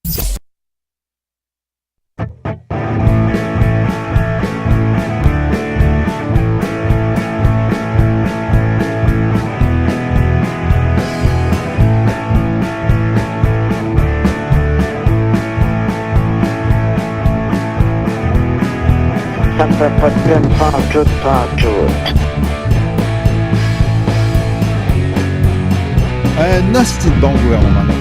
Ça me fait pas de peine pantoute. Un hostie de bon gouvernement.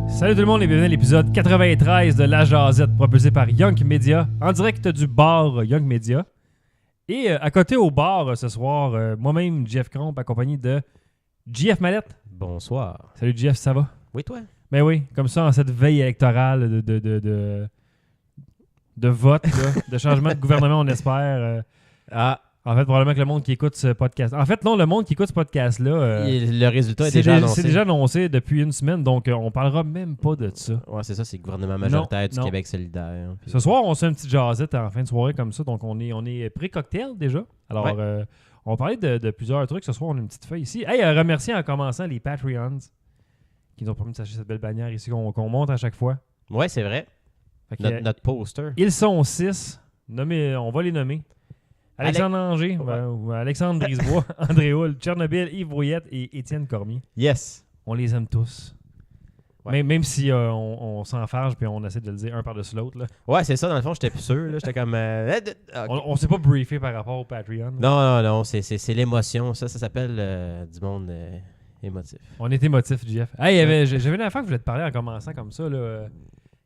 Salut tout le monde et bienvenue à l'épisode 93 de La Jazette propulsé par Young Media en direct du bar Young Media. Et à côté au bar ce soir, moi-même Jeff Cromp accompagné de JF Mallette. Bonsoir. Salut Jeff, ça va? Oui, toi? Ben oui, comme ça en cette veille électorale de vote, là, de changement de gouvernement on espère. En fait, probablement que le monde qui écoute ce podcast... En fait, non, le monde qui écoute ce podcast-là... le résultat est déjà annoncé. C'est déjà annoncé depuis une semaine, donc on parlera même pas de ça. Ouais, c'est ça, c'est le gouvernement majoritaire du Québec solidaire. Puis... Ce soir, on se fait une petite jasette en fin de soirée comme ça, donc on est pré-cocktail déjà. Alors, ouais. On va parler de plusieurs trucs. Ce soir, on a une petite feuille ici. Hey, remercier en commençant les Patreons qui nous ont permis de s'acheter cette belle bannière ici qu'on monte à chaque fois. Ouais, c'est vrai. Notre poster. Ils sont 6. On va les nommer. Alexandre Anger, Alexandre Brisebois, André Houle, Tchernobyl, Yves Brouillette et Étienne Cormier. Yes. On les aime tous. Ouais. Même si on s'enfarge puis on essaie de le dire un par-dessus l'autre. Là. Ouais, c'est ça. Dans le fond, j'étais plus sûr. J'étais comme... Okay. On s'est pas briefé par rapport au Patreon. Non. C'est l'émotion. Ça s'appelle du monde émotif. On est émotif, Jeff. Hey, j'avais une affaire que je voulais te parler en commençant comme ça. Là.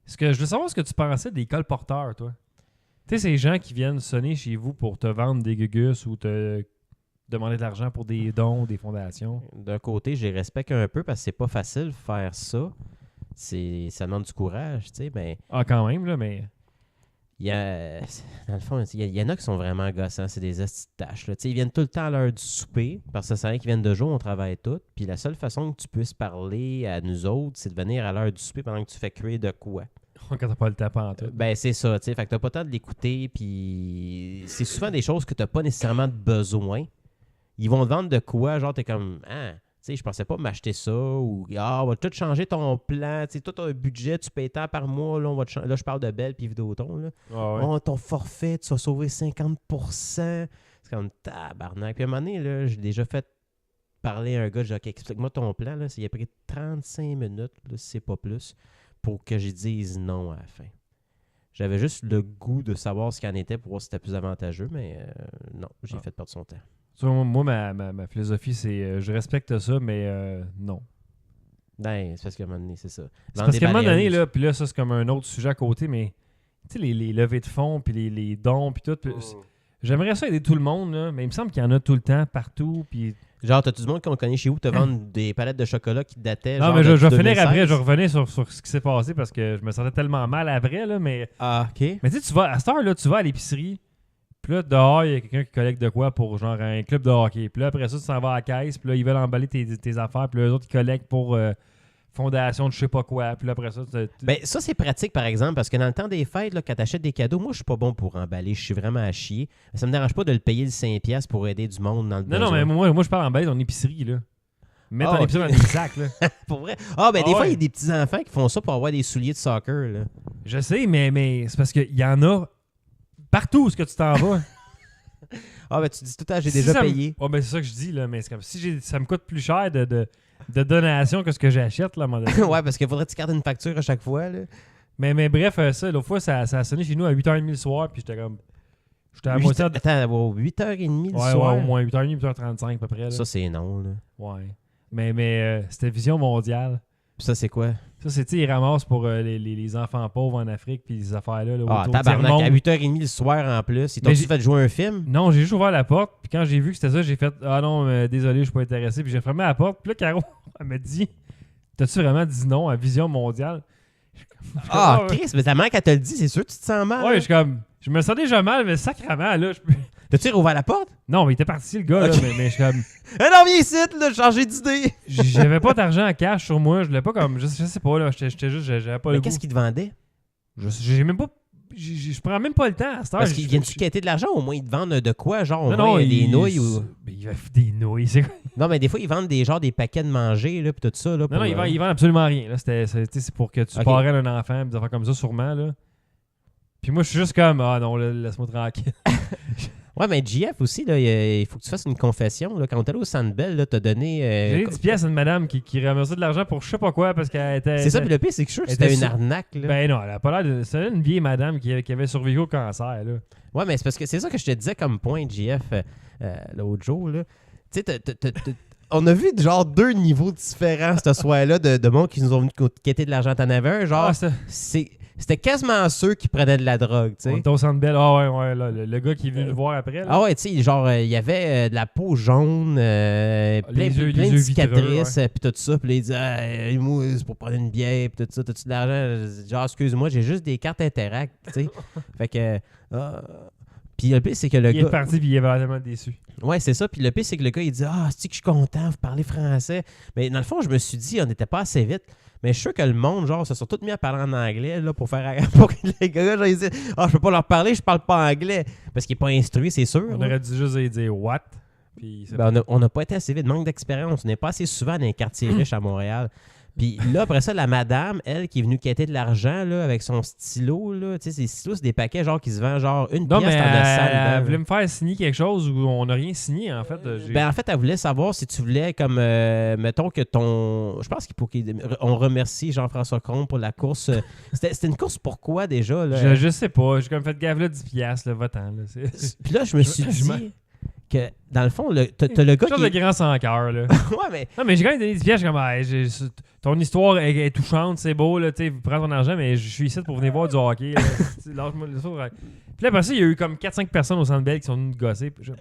Je veux savoir ce que tu pensais des colporteurs, toi. Tu sais, ces gens qui viennent sonner chez vous pour te vendre des gugus ou te demander de l'argent pour des dons, des fondations. D'un côté, je les respecte un peu parce que c'est pas facile de faire ça. Ça demande du courage, tu sais. Mais... Ah, quand même, là, mais... Dans le fond, il y en a qui sont vraiment gossants, c'est des hosties de tâches. Là. Ils viennent tout le temps à l'heure du souper, parce que c'est rien qu'ils viennent de jour, on travaille tout. Puis la seule façon que tu puisses parler à nous autres, c'est de venir à l'heure du souper pendant que tu fais cuire de quoi. Quand t'as pas le temps en tout. Ben c'est ça, tu sais. Fait que t'as pas le temps de l'écouter, puis c'est souvent des choses que t'as pas nécessairement de besoin. Ils vont te vendre de quoi, genre t'es comme, tu sais, je pensais pas m'acheter ça, ou on va tout changer ton plan, tu sais, tout un budget, tu payes tant par mois, là, là je parle de Bell puis Vidéotron, là. Ah ouais. Ton forfait, tu vas sauver 50%. C'est comme tabarnak. Puis à un moment donné, là, j'ai déjà fait parler à un gars, j'ai dit, OK, explique-moi ton plan, là. Il a pris 35 minutes, là, si c'est pas plus, pour que je dise non à la fin. J'avais juste le goût de savoir ce qu'il en était pour voir si c'était plus avantageux, mais non, j'ai fait perdre son temps. Moi, ma philosophie, c'est je respecte ça, mais non. Ben, c'est parce qu'à un moment donné, c'est ça. C'est parce qu'à un moment donné, là, puis là, ça, c'est comme un autre sujet à côté, mais tu sais, les levées de fonds, puis les dons, puis tout. J'aimerais ça aider tout le monde, là, mais il me semble qu'il y en a tout le temps, partout, puis... Genre, t'as tout le monde qu'on connaît chez vous te vendre des palettes de chocolat qui dataient. Non, genre mais je vais finir 2016. après, je revenais sur ce qui s'est passé parce que je me sentais tellement mal après, là, mais... Ah, OK. Mais tu sais, à cette heure-là, tu vas à l'épicerie, puis là, dehors, il y a quelqu'un qui collecte de quoi pour genre un club de hockey. Puis là, après ça, tu s'en vas à la caisse, puis là, ils veulent emballer tes affaires, puis là, eux autres, ils collectent pour fondation de je sais pas quoi. Puis là, après ça... Ben, ça, c'est pratique, par exemple, parce que dans le temps des fêtes, là, quand t'achètes des cadeaux, moi, je suis pas bon pour emballer. Je suis vraiment à chier. Ça me dérange pas de le payer le 5$ pour aider du monde dans le besoin. Non, mais moi, je parle emballer ton épicerie, là. Mettre ton épicerie dans des sacs, là. Pour vrai? Des fois, il y a des petits-enfants qui font ça pour avoir des souliers de soccer, là. Je sais, mais c'est parce qu'il y en a partout où ce que tu t'en vas. Tu dis tout le temps, j'ai déjà payé. Ben c'est ça que je dis, là, mais c'est comme si ça me coûte plus cher de donation que ce que j'achète, là, à un moment donné. Ouais, parce qu'il faudrait que tu gardes une facture à chaque fois, là. Mais bref, ça, l'autre fois, ça a sonné chez nous à 8h30 le soir, puis j'étais comme... J'étais à moitié... Attends, 8h30 le soir? Ouais, au moins 8h30, 8h35 à peu près, là. Ça, c'est non, là. Ouais. Mais c'était Vision mondiale. Puis ça, c'est quoi? Ça, c'est, tu sais, ils ramassent pour les enfants pauvres en Afrique, puis les affaires-là. Tabarnak, à 8h30 le soir en plus. Ils t'ont-tu fait jouer un film? Non, j'ai juste ouvert la porte, puis quand j'ai vu que c'était ça, j'ai fait « Ah non, désolé, je suis pas intéressé », puis j'ai fermé la porte, puis là, Caro, elle m'a dit « T'as-tu vraiment dit non à Vision mondiale? » Chris, mais ta mère, quand elle te le dit, c'est sûr que tu te sens mal. Ouais, je me sens déjà mal, mais sacrément, là, T'as-tu rouvert la porte? Non, mais il était parti, le gars, okay. là, mais je suis comme... non, viens ici, là, changer d'idée. J'avais pas d'argent en cash sur moi, je voulais pas comme... Je sais pas, là, j'étais juste... J'avais pas le goût. Mais qu'est-ce qu'il te vendait? J'ai même pas... Je prends même pas le temps à cette heure. Parce qu'ils viennent-tu quêter de l'argent? Au moins, ils te vendent de quoi? Genre, au Non, moins, non, des nouilles ou... Ben, il va des nouilles, c'est quoi? Non, mais des fois, ils vendent des paquets de manger, là, pis tout ça, là. Non, non, ils vendent absolument rien. Là. C'est pour que tu Ok. parraines un enfant, des affaires comme ça, sûrement, là. Puis moi, je suis juste comme, ah non, là, laisse-moi tranquille. Ouais, mais GF aussi, là, il faut que tu fasses une confession, là. Quand t'es allé au Sandbell, là, t'as donné... J'ai donné 10 pièces à une madame qui ramassait de l'argent pour je sais pas quoi, parce qu'elle était... C'est ça, puis le pire, c'est que je suis sûr que était c'était une sur- arnaque, là. Ben non, elle a pas l'air de... C'était une vieille madame qui avait survécu au cancer, là. Ouais, mais c'est parce que c'est ça que je te disais comme point, GF, l'autre jour, là. Tu sais, on a vu genre 2 niveaux différents ce soir-là de monde qui nous ont venus quêter de l'argent. T'en avais un, genre, Ah, ça... c'était quasiment ceux qui prenaient de la drogue, tu On sais. était au Centre Bell. Ah ouais, là, le gars qui est venu le voir après, là. Ah ouais, tu sais, genre, il y avait de la peau jaune, plein yeux de vitreux, cicatrices, puis tout ça. Puis là, il dit, ah, moi, c'est pour prendre une bière, puis tout ça, t'as-tu de l'argent? Je dis, genre, excuse-moi, j'ai juste des cartes Interact, tu sais. Fait que. Puis le pire, c'est que le Il gars. est parti, puis il est vraiment déçu. Ouais, c'est ça. Puis le pire, c'est que le gars, il dit, ah, c'est que je suis content, vous parlez français. Mais dans le fond, je me suis dit, on n'était pas assez vite. Mais je suis sûr que le monde, genre, se sont tous mis à parler en anglais, là, pour faire. Pour que les gars, genre, ils disent, ah, je peux pas leur parler, je parle pas anglais. Parce qu'il est pas instruit, c'est sûr. On là. aurait dû juste lui dire what. Puis c'est Ben, on n'a pas été assez vite, manque d'expérience. On n'est pas assez souvent dans les quartiers riches à Montréal. Puis là, après ça, la madame, elle, qui est venue quêter de l'argent là, avec son stylo, là, tu sais, ces stylos, c'est des paquets genre qui se vendent genre une Non, pièce mais en dedans. elle voulait me faire signer quelque chose où on n'a rien signé, en fait. Ben, en fait, elle voulait savoir si tu voulais, comme, mettons que ton... Je pense qu'on remercie Jean-François Combe pour la course. C'était une course pourquoi, déjà? Là? Je sais pas. J'ai comme fait gaffe là 10 piastres, là, va-t'en. Là. Puis là, je me suis je dit que, dans le fond, t'as le gars Chose qui... de grand sans cœur, là. Ouais, mais... Non, mais j'ai quand même donné 10 piastres. Je suis comme, ton histoire est touchante, c'est beau, là, tu sais, prends ton argent, mais je suis ici pour venir voir du hockey. Là. Lâche-moi le soir. Puis là, après ça, il y a eu comme 4-5 personnes au Centre Bell qui sont venues me gosser. Puis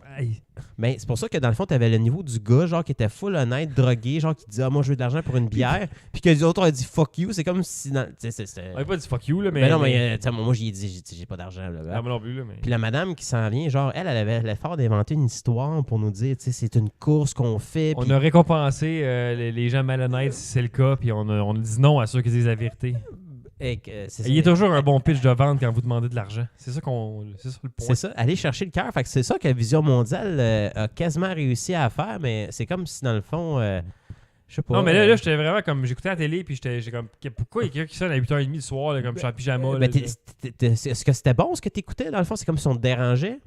Mais c'est pour ça que dans le fond, t'avais le niveau du gars, genre, qui était full honnête, drogué, genre, qui disait, ah, moi, je veux de l'argent pour une bière. Puis que les autres ont dit, fuck you. C'est comme si. On n'a pas dit fuck you, là, mais. Mais non, mais tu sais, moi, j'y ai dit, j'ai pas d'argent, là. Ah, moi non plus, là, mais. Puis la madame qui s'en vient, genre, elle avait l'effort d'inventer une histoire pour nous dire, tu sais, c'est une course qu'on fait. On puis- a récompensé les gens malhonnêtes si c'est le cas, puis on a dit non à ceux qui disent la vérité. et que- c'est Il y a ça. toujours un bon pitch de vente quand vous demandez de l'argent. C'est ça le point. C'est ça, aller chercher le cœur. Fait que c'est ça que Vision Mondiale a quasiment réussi à faire, mais c'est comme si dans le fond, je sais pas. Non, mais là j'étais vraiment comme. J'écoutais la télé, puis j'ai comme. Pourquoi il y a quelqu'un qui sonne à 8h30 du soir, là, comme je suis en pyjama? Mais là, est-ce que c'était bon ce que t'écoutais? Dans le fond, c'est comme si on te dérangeait.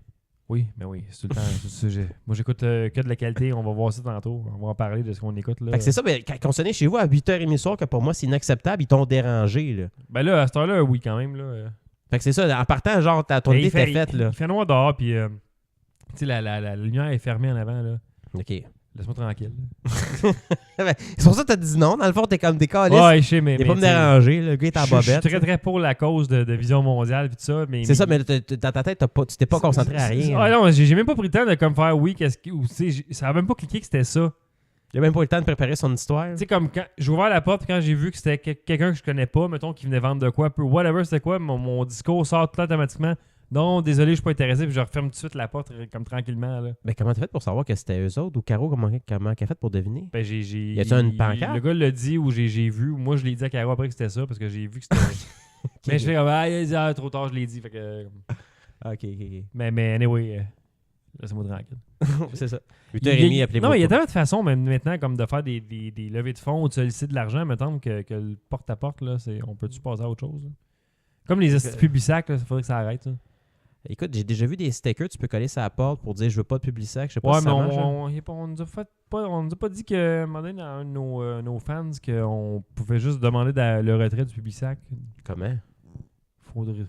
Oui, mais oui, c'est tout le temps. Moi, j'écoute que de la qualité. On va voir ça tantôt. On va en parler de ce qu'on écoute. Là. Fait que c'est ça, mais quand on sonnait chez vous à 8h30 le soir, que pour moi, c'est inacceptable, ils t'ont dérangé, là. Ben là, à cette heure-là, oui, quand même. Là. Fait que c'est ça, en partant, genre, ton Mais idée était faite, là. Il fait noir dehors, puis tu sais, la lumière est fermée en avant. Là. OK. Laisse-moi tranquille. C'est pour ça que t'as dit non. Dans le fond, t'es comme des calices. Ouais, je sais, mais. Viens pas me tu sais, déranger, le gars est en je suis bobette. très, très pour la cause de Vision Mondiale, puis tout ça. Mais, C'est ça, mais dans ta tête, tu t'es pas concentré à rien. Ah non, j'ai même pas pris le temps de comme faire oui, ou, tu sais, ça a même pas cliqué que c'était ça. Il a même pas eu le temps de préparer son histoire. Tu sais, comme quand j'ai ouvert la porte, quand j'ai vu que c'était quelqu'un que je connais pas, mettons, qui venait vendre de quoi, peu whatever, c'était quoi, mon discours sort tout automatiquement. Non, désolé, je suis pas intéressé, puis je referme tout de suite la porte comme tranquillement. Là. Mais comment t'as fait pour savoir que c'était eux autres ou Caro, comment t'as fait pour deviner? Ben, Y a-tu une pancarte? Le gars l'a dit ou j'ai vu. Moi, je l'ai dit à Caro après que c'était ça parce que j'ai vu que c'était. Mais je fais comme, il dit, trop tard, je l'ai dit. Fait que, Ok. mais anyway, laissez-moi tranquille. C'est ça. Il y 8h30, a- appelez-moi. Non, mais il y a tellement de façons même, maintenant comme de faire des levées de fonds ou de solliciter de l'argent, mettons que le porte-à-porte, là, on peut-tu passer à autre chose? Là? Comme les Publisac, il faudrait que ça arrête. Ça. Écoute, j'ai déjà vu des stickers, tu peux coller sur la porte pour dire je veux pas de Publisac. Je sais pas Ouais, si mais ça marche. Hein. on nous a pas dit que, à un moment donné, dans un de nos fans, qu'on pouvait juste demander le retrait du Publisac. Comment?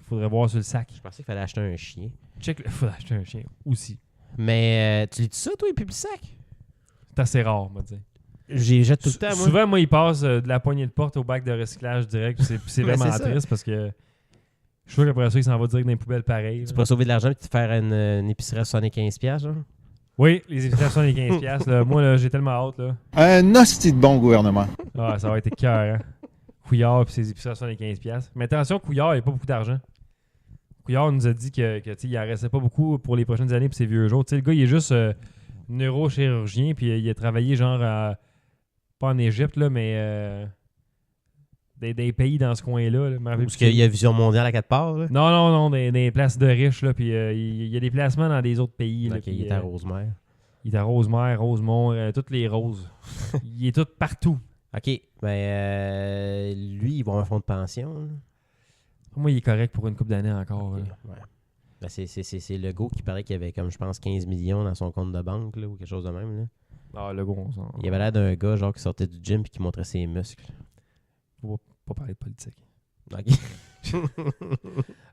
Faudrait voir sur le sac. Je pensais qu'il fallait acheter un chien. Faudrait acheter un chien aussi. Mais tu lis ça, toi, les Publisac? C'est assez rare, on va dire. J'y jette tout le temps, moi. Souvent, moi, ils passent de la poignée de porte au bac de recyclage direct. puis c'est Mais vraiment c'est ça. triste parce que je suis sûr qu'après ça, il s'en va direct dans les poubelles pareil. Tu pourrais sauver de l'argent et te faire une épicerie à 75$, genre? Oui, les invitations des 15$. Là. Moi, là, j'ai tellement hâte. Là. Un hostie de bon gouvernement. Ah, ça va être cœur. Hein. Couillard et ses épiceries des 15$. Mais attention, Couillard, il n'y a pas beaucoup d'argent. Couillard nous a dit qu'il en restait pas beaucoup pour les prochaines années pour ses vieux jours. T'sais, le gars, il est juste neurochirurgien, puis il a travaillé genre pas en Égypte, là, mais des pays dans ce coin-là. Là, Parce qu'il y a Vision mondiale à 4 parts. Là. Non, des places de riches. Là, puis il y a des placements dans des autres pays. Là, Ok, puis, il est à Rosemère. il est à Rosemère, Rosemont, toutes les roses. Il est tout partout. Ok, ben lui, il va avoir un fonds de pension. Là. Pour moi, il est correct pour une couple d'années encore. Ok, là. ouais. Ben, c'est le gars qui paraît qu'il avait comme je pense 15 millions dans son compte de banque là, ou quelque chose de même. Là. Ah, le gros, on s'en... Il avait l'air d'un gars genre qui sortait du gym et qui montrait ses muscles. Faut pas parler de politique. Ok.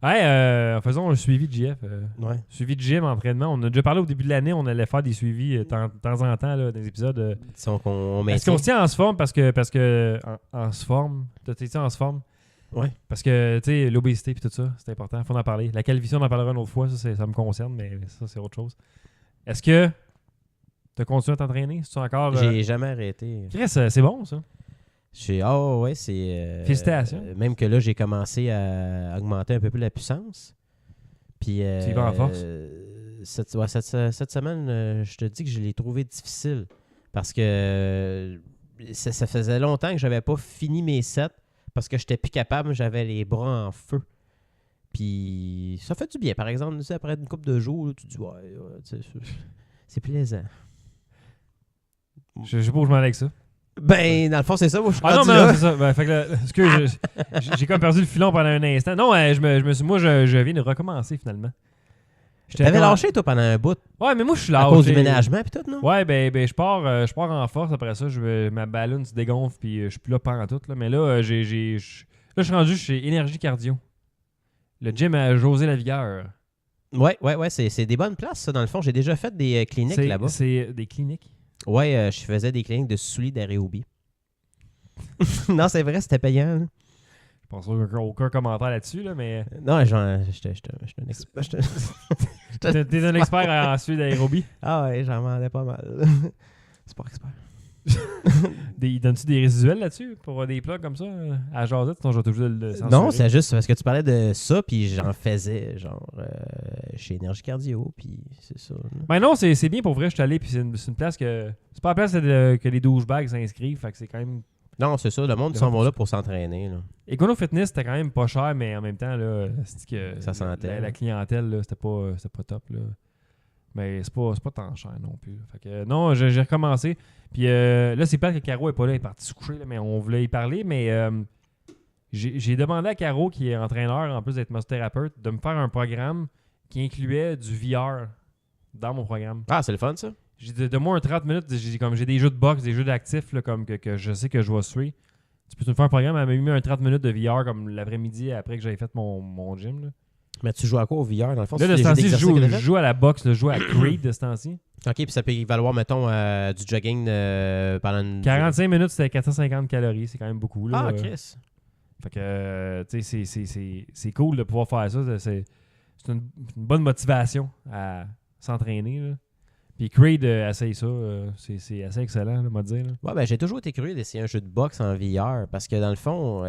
Hey, faisons un suivi de JF. Ouais. Suivi de gym, entraînement. On a déjà parlé au début de l'année, on allait faire des suivis de temps en temps, là, des épisodes. Disons qu'on Est-ce qu'on se tient en se forme parce que en se forme? T'es-tu en se forme? Ouais. Parce que, tu sais, l'obésité et tout ça, c'est important. Faut en parler. La calvitie, on en parlera une autre fois. Ça me concerne, mais ça, c'est autre chose. Est-ce que tu as continué à t'entraîner? C'est encore... J'ai jamais arrêté. Chris, c'est bon, ça. Ouais, c'est... Félicitations. Même que là, j'ai commencé à augmenter un peu plus la puissance. Puis... Tu y vas en force? Cette semaine, je te dis que je l'ai trouvé difficile. Parce que ça faisait longtemps que j'avais pas fini mes sets. Parce que j'étais plus capable, j'avais les bras en feu. Puis ça fait du bien. Par exemple, tu sais, après une couple de jours, là, tu te dis, c'est plaisant. Je sais pas où je m'en allais avec ça. Ben, dans le fond, c'est ça. Moi, je suis Ah non, rendu mais là. non, c'est ça. Ben, fait que là, excuse, j'ai comme perdu le filon pendant un instant. Non, je viens de recommencer finalement. T'avais lâché, toi, pendant un bout. Ouais, mais moi, je suis À lâché. cause du ménagement, puis tout, non? Ouais, je pars en force. Après ça, ma ballonne se dégonfle, puis je suis plus là pendant tout. Là. Mais là, je suis rendu chez Énergie Cardio. Le gym à José Lavigueur. Ouais, c'est des bonnes places, ça, dans le fond. J'ai déjà fait des cliniques là-bas. C'est des cliniques? Ouais, je faisais des cliniques de souliers d'aérobie. Non, c'est vrai, c'était payant. Là. Je pense aucun commentaire là-dessus, là, mais... Non, j'étais un expert. T'es un expert en suivi d'aérobie? Ah ouais, j'en vendais pas mal. C'est pas expert. Donnes-tu des résiduels là-dessus pour des plugs comme ça à Josette? Sinon, je vais toujours le censurer. Non, c'est juste parce que tu parlais de ça, puis j'en faisais, genre, chez Énergie Cardio, puis c'est ça. Là. Ben non, c'est bien pour vrai, je suis allé, puis c'est une place que... C'est pas la place que les douchebags s'inscrivent, fait que c'est quand même... Non, c'est ça, le monde s'en va là pour s'entraîner. Là. Econo Fitness, c'était quand même pas cher, mais en même temps, là, que Ça sentait. la clientèle, là, c'était pas top. Là. Mais c'est pas tant cher non plus. Fait que, non, j'ai recommencé. Puis là, c'est pas que Caro est pas là, elle est partie se coucher, là, mais on voulait y parler. Mais j'ai demandé à Caro, qui est entraîneur, en plus d'être massothérapeute, de me faire un programme qui incluait du VR dans mon programme. Ah, c'est le fun, ça? J'ai de moi un 30 minutes, j'ai des jeux de boxe, des jeux d'actifs là, comme que je sais que je vais suivre. Tu peux me faire un programme, elle m'a mis un 30 minutes de VR comme l'après-midi après que j'avais fait mon gym. Là. Mais tu joues à quoi au VR, dans le fond? Là, de ce temps-ci, je joue à la boxe, je joue à Creed de ce temps-ci. OK, puis ça peut y valoir, mettons, du jogging pendant une... 45 minutes, c'était 450 calories, c'est quand même beaucoup. Là. Ah, Chris! Fait que, tu sais, c'est cool de pouvoir faire ça. C'est une bonne motivation à s'entraîner. Là. Puis Creed, essaye ça. C'est assez excellent, on va dire. Là. Ouais, ben j'ai toujours été curieux d'essayer un jeu de boxe en VR parce que dans le fond,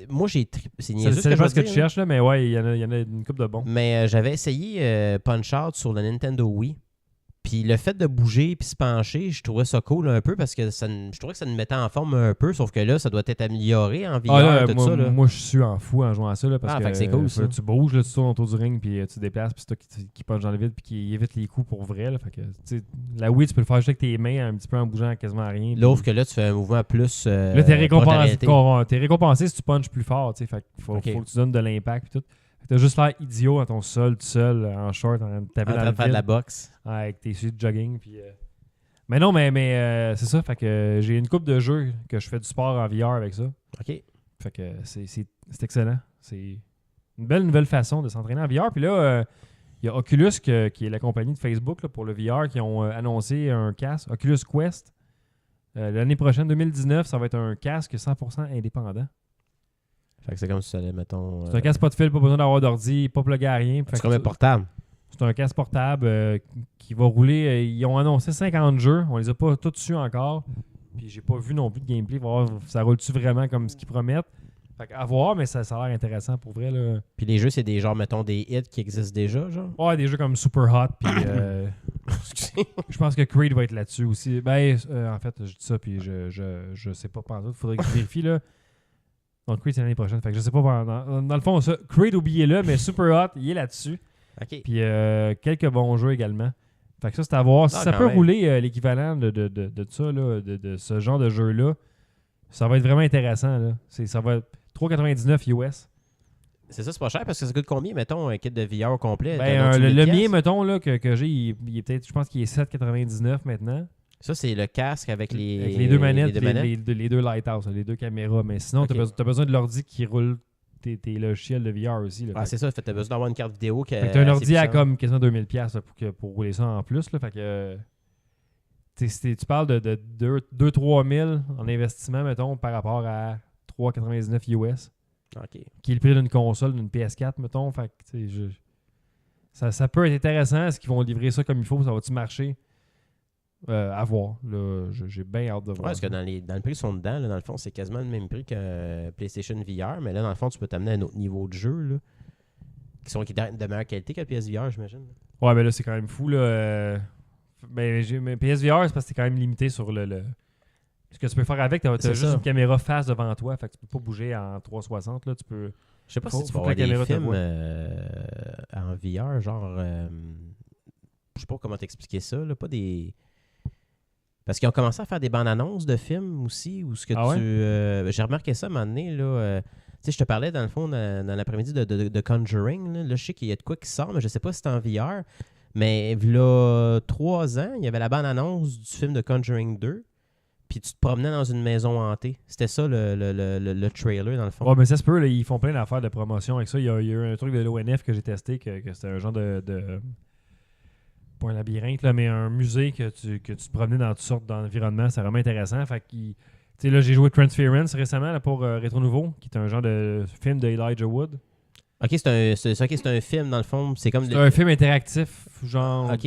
moi j'ai c'est niaiseux C'est pas ce que tu dire, cherches, là, mais ouais, il y en a une couple de bons. mais j'avais essayé Punch-Out sur le Nintendo Wii. Puis le fait de bouger puis se pencher, je trouvais ça cool un peu parce que je trouvais que ça nous mettait en forme un peu, sauf que là, ça doit être amélioré en VR, là, tout ça. Là. moi, je suis en fou en jouant à ça là, parce Ah, que fait que c'est cool, ça. tu bouges, là, tu tournes autour du ring, puis tu te déplaces, puis c'est toi qui punch dans le vide, puis qui évite les coups pour vrai. Là, fait que, la Wii, tu peux le faire juste avec tes mains, un petit peu en bougeant quasiment rien. L'offre que là, tu fais un mouvement plus. Là, t'es récompensé si tu punches plus fort. Fait qu'il faut que tu donnes de l'impact. Puis tout. T'as juste l'air idiot à ton sol, tout seul, en short, en train de taper en train de faire de la boxe. Avec tes suites de jogging. Puis, mais non, mais c'est ça. Fait que j'ai une couple de jeux que je fais du sport en VR avec ça. OK. Fait que c'est excellent. C'est une belle nouvelle façon de s'entraîner en VR. Puis là, il y a Oculus, qui est la compagnie de Facebook là, pour le VR, qui ont annoncé un casque, Oculus Quest. L'année prochaine, 2019, ça va être un casque 100% indépendant. Fait que c'est comme si ça allait, mettons... C'est un casque pas de fil, pas besoin d'avoir d'ordi, pas plugué à rien. C'est comme un portable. C'est un casque portable qui va rouler. Ils ont annoncé 50 jeux. On les a pas tous dessus encore. Puis j'ai pas vu non plus de gameplay. Voir ça roule-tu vraiment comme ce qu'ils promettent. Fait qu'à voir, mais ça a l'air intéressant pour vrai. Là. Puis les jeux, c'est des genres, mettons, des hits qui existent déjà, genre? Ouais, des jeux comme Super Hot. Puis je pense que Creed va être là-dessus aussi. Ben, en fait, je dis ça, puis je sais pas. Il faudrait que je vérifie, là. Donc Creed, c'est l'année prochaine. Fait que je sais pas. Dans le fond, ça, Creed, oubliez-le, mais Super Hot, il est là-dessus. OK. Puis quelques bons jeux également. Fait que ça, c'est à voir. Si Ah, ça quand peut même. rouler l'équivalent de ça, là, de ce genre de jeu-là, ça va être vraiment intéressant. Là. Ça va être 3,99 US. C'est ça, c'est pas cher parce que ça coûte combien, mettons, un kit de VR au complet? Ben, T'as donc le 1000 mien, piastres? mettons, là, que j'ai, il est peut-être, je pense qu'il est 7,99 maintenant. Ça, c'est le casque avec les, Avec les deux manettes, les deux manettes. les deux Lighthouse, les deux caméras. Mais sinon, Ok. t'as besoin de l'ordi qui roule tes logiciels de VR aussi. Là. Ah, c'est ça. Fait que t'as besoin d'avoir une carte vidéo qui Fait que t'as un ordi à comme quasiment 2000$ pour rouler ça en plus. Là, fait que tu parles de 2-3 000 en investissement, mettons, par rapport à 3,99 US, OK. qui est le prix d'une console, d'une PS4, mettons. Fait que, tu sais, ça peut être intéressant. Est-ce qu'ils vont livrer ça comme il faut? Ça va-tu marcher? À voir. Là, j'ai bien hâte de voir. Ouais, parce que dans le prix qu'ils sont dedans, là, dans le fond, c'est quasiment le même prix que PlayStation VR. Mais là, dans le fond, tu peux t'amener à un autre niveau de jeu, là, qui est de meilleure qualité que le PSVR, j'imagine. Ouais, mais là, c'est quand même fou. Là, mais PSVR, c'est parce que c'est quand même limité sur le. Ce que tu peux faire avec, t'as C'est juste ça. une caméra face devant toi. Fait que tu peux pas bouger en 360. Là, tu peux. Je sais pas Faut- si tu faut peux que la avoir des caméra te films en VR, genre... je sais pas comment t'expliquer ça, là, pas des... Parce qu'ils ont commencé à faire des bandes annonces de films aussi, où ce que Ah ouais? j'ai remarqué ça à un moment donné, là... tu sais, je te parlais, dans le fond, dans l'après-midi de Conjuring, là. Là, je sais qu'il y a de quoi qui sort, mais je sais pas si c'est en VR. Mais là, 3 ans, il y avait la bande-annonce du film de Conjuring 2, puis tu te promenais dans une maison hantée. C'était ça, le trailer, dans le fond. Ouais, mais ça se peut. Là, ils font plein d'affaires de promotion avec ça. Il y a eu un truc de l'ONF que j'ai testé, que c'était un genre de pas un labyrinthe, là, mais un musée que tu te promenais dans toutes sortes d'environnements. C'est vraiment intéressant. Fait qu'il- tu sais, là, j'ai joué Transference récemment là, pour Rétro Nouveau, qui est un genre de film de Elijah Wood. OK, c'est un film, dans le fond. C'est comme... C'est un film interactif, genre OK.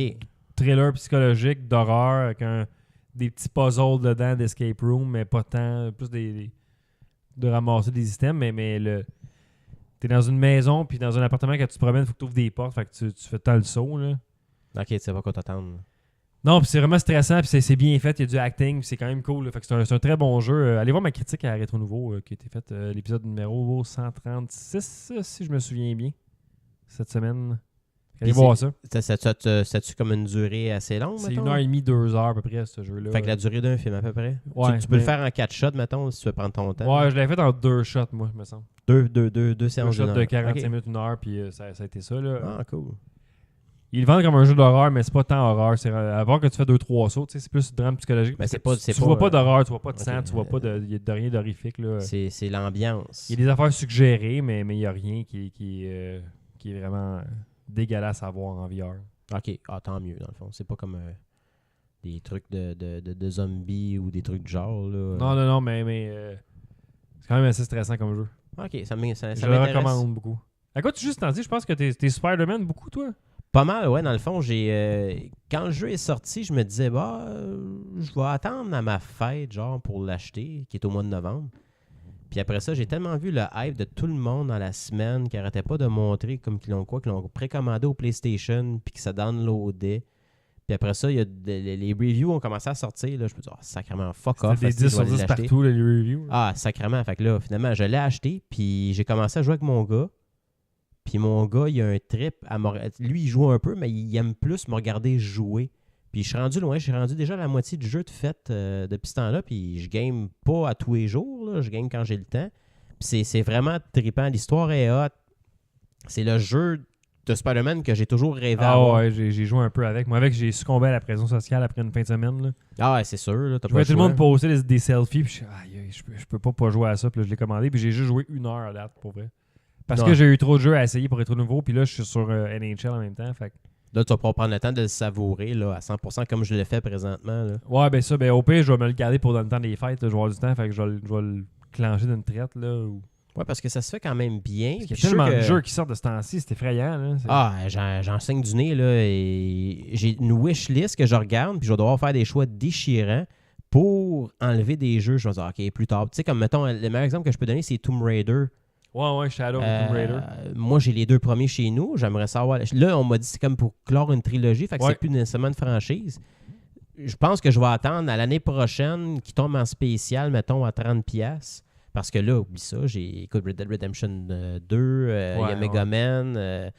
thriller psychologique, d'horreur, avec des petits puzzles dedans d'escape room, mais pas tant, plus de ramasser des items, mais t'es dans une maison, puis dans un appartement, quand tu te promènes, il faut que tu ouvres des portes, fait que tu fais tant le saut, là. OK, tu sais pas quoi t'attendre. Non, puis c'est vraiment stressant, puis c'est bien fait, il y a du acting, puis c'est quand même cool, là. Fait que c'est un très bon jeu. Allez voir ma critique à Rétro Nouveau, qui a été faite l'épisode numéro 136, si je me souviens bien, cette semaine. Allez Puis voir ça. Ça-tu comme une durée assez longue, C'est mettons? 1h30, 2 heures à peu près, ce jeu-là. Fait que la durée d'un film, à peu près. Ouais, Tu peux le mais- faire en 4 shots, mettons, si tu veux prendre ton temps. Ouais, je l'avais fait en 2 shots, moi, me semble. Deux Deux séances shots d'une de heure. 45 OK. minutes, 1 heure, puis ça a été ça, là. Ah, cool. Ils le vendent comme un jeu d'horreur, mais c'est pas tant horreur. C'est à voir que tu fais 2-3 sauts, tu sais, c'est plus drame psychologique. Ben, parce c'est que pas- tu, c'est tu pas, vois pas d'horreur, tu vois pas de sang, ok, tu vois pas de rien d'horrifique, là. C'est l'ambiance. Il y a des affaires suggérées, mais il n'y a rien qui est vraiment dégueulasse à voir en VR. OK, tant mieux, dans le fond. C'est pas comme des trucs de zombies ou des trucs du genre, là. Non, mais c'est quand même assez stressant comme jeu. OK, ça Je le m'intéresse. recommande beaucoup. À quoi tu joues ce temps-ci? Je pense que t'es Spider-Man beaucoup, toi? Pas mal, ouais, dans le fond, quand le jeu est sorti, je me disais, je vais attendre à ma fête, genre, pour l'acheter, qui est au mois de novembre. Puis après ça, j'ai tellement vu le hype de tout le monde dans la semaine qui arrêtait pas de montrer comme qu'ils l'ont précommandé au PlayStation, puis que ça downloadait. Puis après ça, il y a les reviews ont commencé à sortir, là. Je me dis, sacrément, fuck off. C'était des 10 sur 10 partout, là, les reviews. Ah, sacrément. Fait que là, finalement, je l'ai acheté, puis j'ai commencé à jouer avec mon gars. Puis mon gars, il a un trip à lui, il joue un peu, mais il aime plus me regarder jouer. Puis je suis rendu loin, j'ai rendu déjà la moitié du jeu de fait depuis ce temps-là, puis je game pas à tous les jours, là. Je game quand j'ai le temps. Puis c'est vraiment trippant. L'histoire est hot. C'est le jeu de Spider-Man que j'ai toujours rêvé Ah d'avoir. ouais, j'ai joué un peu avec. Moi, j'ai succombé à la pression sociale après une fin de semaine, là. Ah ouais, c'est sûr. Là, t'as Je pas voyais tout le choix. monde poster des selfies, puis je peux pas jouer à ça, puis là, je l'ai commandé, puis j'ai juste joué 1 heure à date, pour vrai. Parce Ouais. que j'ai eu trop de jeux à essayer pour être nouveau, puis là, je suis sur NHL en même temps, fait que- Là, tu vas pouvoir prendre le temps de le savourer là, à 100% comme je le fais présentement. Là. Ouais, ben au pire, je vais me le garder pour dans le temps des fêtes, là, je vais avoir du temps, fait que je vais le clencher d'une traite, là. Ouais, parce que ça se fait quand même bien. Parce qu'il Puis y je a suis tellement sûr de que- jeux qui sortent de ce temps-ci, c'est effrayant, là. j'en saigne du nez, là, et j'ai une wishlist que je regarde, puis je vais devoir faire des choix déchirants pour enlever des jeux. Je vais dire, OK, plus tard. Tu sais, comme, mettons, le meilleur exemple que je peux donner, c'est Tomb Raider. Ouais, Shadow of Tomb Raider. Moi, j'ai les 2 premiers chez nous. J'aimerais savoir. Là, on m'a dit que c'est comme pour clore une trilogie, fait que Ouais. c'est plus nécessairement une franchise. Je pense que je vais attendre à l'année prochaine qui tombe en spécial, mettons, à 30$. Parce que là, oublie ça, écoute Red Dead Redemption 2, il y a Mega Man,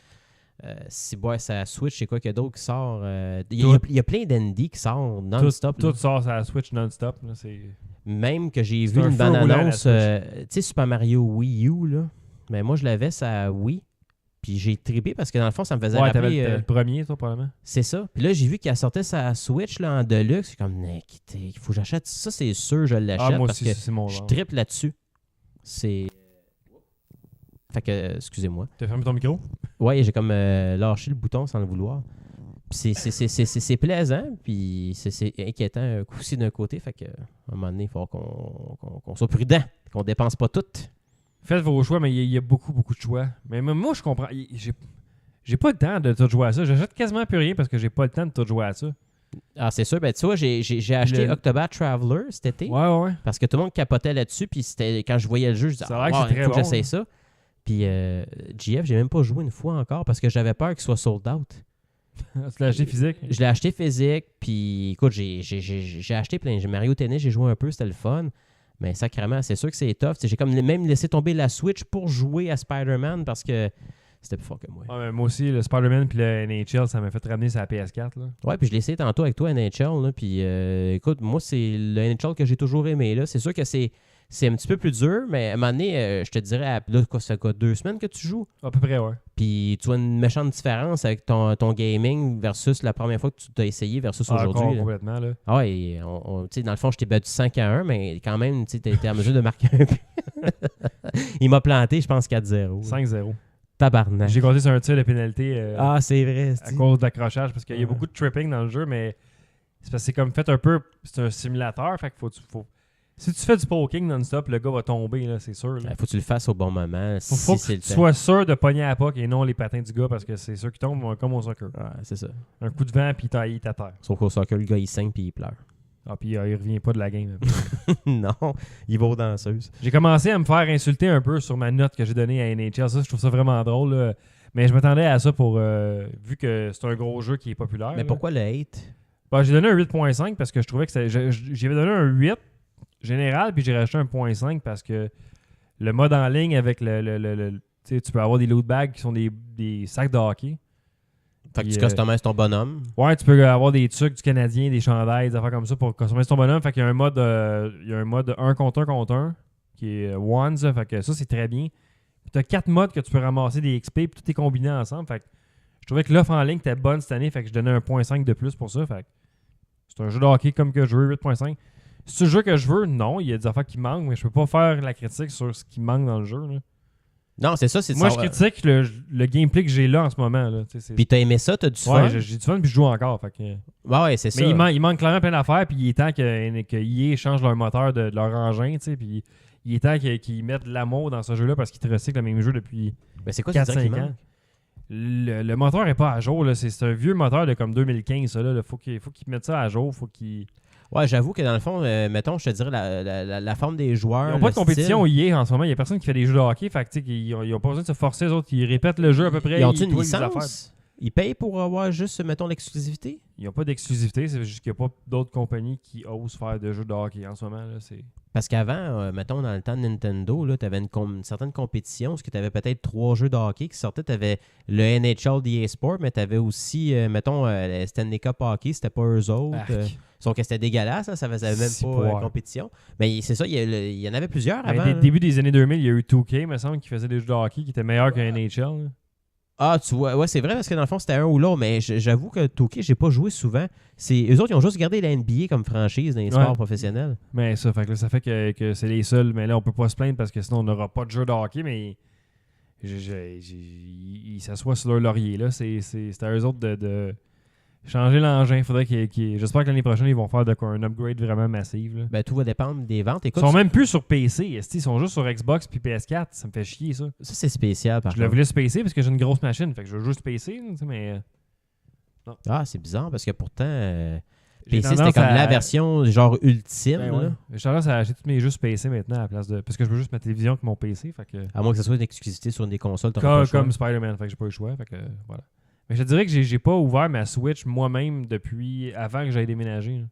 si ça Switch, c'est quoi qu'il y a d'autre qui sort? Il y a plein d'indie qui sortent non-stop. Tout sort sur la Switch non-stop. Là, Même que j'ai C'est vu un une feu roulant, la bande-annonce, Switch. tu sais, Super Mario Wii U, là. Mais moi, je l'avais, ça Wii. Puis j'ai trippé parce que dans le fond, ça me faisait ouais, t'avais rappeler... le premier, toi, probablement. C'est ça. Puis là, j'ai vu qu'elle sortait sa Switch là, en Deluxe. C'est comme, il faut que j'achète ça, c'est sûr, je l'achète. Ah, moi parce aussi, que c'est mon je genre. trippe là-dessus. C'est... Fait que, excusez-moi. T'as fermé ton micro? Ouais, j'ai comme lâché le bouton sans le vouloir. Puis c'est plaisant, puis c'est inquiétant aussi d'un côté. Fait que, à un moment donné, il faut qu'on soit prudent, qu'on dépense pas tout. Faites vos choix, mais il y a beaucoup, beaucoup de choix. Mais moi, je comprends. J'ai pas le temps de tout jouer à ça. J'achète quasiment plus rien parce que j'ai pas le temps de tout jouer à ça. Ah, c'est sûr. Ben, tu vois, j'ai acheté Le- Octopath Traveler cet été. Ouais. Parce que tout le monde capotait là-dessus. Puis quand je voyais le jeu, je disais, Ça a l'air que c'est il très faut que bon, j'essaye hein. ça. Puis GF, j'ai même pas joué une fois encore parce que j'avais peur qu'il soit sold out. Tu l'as acheté physique? Je l'ai acheté physique. Puis écoute, j'ai acheté plein. J'ai Mario Tennis, j'ai joué un peu, c'était le fun. Mais sacrément, c'est sûr que c'est tough. T'sais, j'ai comme même laissé tomber la Switch pour jouer à Spider-Man parce que c'était plus fort que moi. Ouais, mais moi aussi, le Spider-Man puis le NHL, ça m'a fait ramener sa PS4. Là. Ouais, puis je l'ai essayé tantôt avec toi, NHL. Là, puis écoute, moi, c'est le NHL que j'ai toujours aimé. Là. C'est sûr que c'est un petit peu plus dur, mais à un moment donné, je te dirais, là, quoi, ça fait 2 semaines que tu joues? À peu près, ouais. Puis tu vois une méchante différence avec ton gaming versus la première fois que tu t'as essayé versus Encore aujourd'hui. Là. complètement, là. Ah ouais, tu sais, dans le fond, je t'ai battu 5-1, mais quand même, tu étais en mesure de marquer un but. Il m'a planté, je pense, 4-0. 5-0. Tabarnak. J'ai compté sur un tir de pénalité Ah, c'est vrai. à cause de l'accrochage parce qu'il y a beaucoup de tripping dans le jeu, mais c'est parce que c'est comme fait un peu. C'est un simulateur, fait qu'il faut. Si tu fais du poking non-stop, le gars va tomber, là, c'est sûr. Là. Faut que tu le fasses au bon moment. Faut c'est que le tu temps. sois sûr de pogner à la puck et non les patins du gars parce que c'est sûr qu'ils tombent comme au soccer. Ouais, c'est ça. Un coup de vent puis il est à terre. Sauf qu'au soccer, le gars, il saigne puis il pleure. Ah, puis il revient pas de la game. Non, il va aux danseuses. J'ai commencé à me faire insulter un peu sur ma note que j'ai donnée à NHL. Ça, je trouve ça vraiment drôle. Là. Mais je m'attendais à ça pour vu que c'est un gros jeu qui est populaire. Mais là. pourquoi le hate? Bah, j'ai donné un 8.5 parce que je trouvais que j'avais donné un 8 général, puis j'ai rajouté un 0.5 parce que le mode en ligne avec tu sais, tu peux avoir des loot bags qui sont des sacs de hockey. Fait que Puis, tu customises ton bonhomme. Ouais, tu peux avoir des trucs du Canadien, des chandails, des affaires comme ça pour customiser ton bonhomme. Fait qu'il y a un mode 1 contre 1 contre 1 qui est ones. Fait que ça, c'est très bien. Puis t'as 4 modes que tu peux ramasser des XP puis tout est combiné ensemble. Fait que je trouvais que l'offre en ligne était bonne cette année. Fait que je donnais un 0.5 de plus pour ça. Fait que c'est un jeu de hockey comme que je veux, 8.5. C'est un jeu que je veux? Non, il y a des affaires qui manquent, mais je peux pas faire la critique sur ce qui manque dans le jeu. Là. Non, c'est ça. C'est Moi, ça, je critique le gameplay que j'ai là en ce moment. Là. Puis t'as aimé ça? T'as du fun? Ouais, j'ai du fun puis je joue encore. Fait que... Ouais, c'est ça. Mais il manque clairement plein d'affaires, puis il est temps que EA change leur moteur de leur engin, tu sais, puis il est temps qu'ils mettent de l'amour dans ce jeu-là parce qu'ils te recyclent le même jeu depuis Mais c'est quoi, tu dirais 4-5 qu'il ans. manque? Le moteur est pas à jour, là. C'est un vieux moteur de comme 2015, ça, là. Faut qu'ils mettent ça à jour, faut qu'ils... Ouais, j'avoue que dans le fond, mettons, je te dirais, la forme des joueurs. Ils n'ont pas le de compétition style. EA en ce moment, il y a personne qui fait des jeux de hockey, fait que, tu sais, ils ont pas besoin de se forcer, les autres, ils répètent le jeu à peu près. Ils ont-tu une tweakent les affaires. licence? Ils payent pour avoir juste, mettons, l'exclusivité? Ils n'ont pas d'exclusivité, c'est juste qu'il n'y a pas d'autres compagnies qui osent faire de jeux de hockey en ce moment, là. C'est... Parce qu'avant, mettons, dans le temps de Nintendo, tu avais une certaine compétition, parce que tu avais peut-être 3 jeux de hockey qui sortaient. Tu avais le NHL d'EA Sport, mais tu avais aussi, mettons, le Stanley Cup Hockey, c'était pas eux autres. Arc. Sauf que c'était dégueulasse, hein, ça faisait même C'est pas poire. compétition. Mais c'est ça, il y en avait plusieurs Ben, avant. début des années 2000, il y a eu 2K, me semble, qui faisait des jeux de hockey qui étaient meilleurs que NHL. là. Ah, tu vois, ouais, c'est vrai, parce que dans le fond, c'était un ou l'autre, mais j'avoue que 2K, j'ai pas joué souvent. Eux autres, ils ont juste gardé la NBA comme franchise dans les sports professionnels. Mais ça fait que, là, ça fait que c'est les seuls. Mais là, on peut pas se plaindre parce que sinon, on n'aura pas de jeu de hockey, mais ils s'assoient sur leur laurier. Là. C'est à eux autres de changer l'engin. Faudrait j'espère que l'année prochaine, ils vont faire un upgrade vraiment massif. Là. Ben, tout va dépendre des ventes. Ils Écoute, sont même plus sur PC. Ils sont juste sur Xbox puis PS4. Ça me fait chier, ça. ça, c'est spécial, par Je le contre. voulais sur PC parce que j'ai une grosse machine. Fait que je veux juste PC, là, tu sais, mais... Ah, c'est bizarre, parce que pourtant, j'ai PC, c'était tendance comme à- la version genre ultime. Ben ouais. là. J'ai tendance à acheter tous mes jeux sur PC maintenant à la place de... Parce que je veux juste ma télévision avec mon PC. Fait que... À moins que ce soit une exclusivité sur une des consoles, t'auras pas le choix. Comme Spider-Man, fait que j'ai pas eu le choix. Fait que, voilà. Mais je te dirais que j'ai pas ouvert ma Switch moi-même depuis avant que j'aille déménager. là.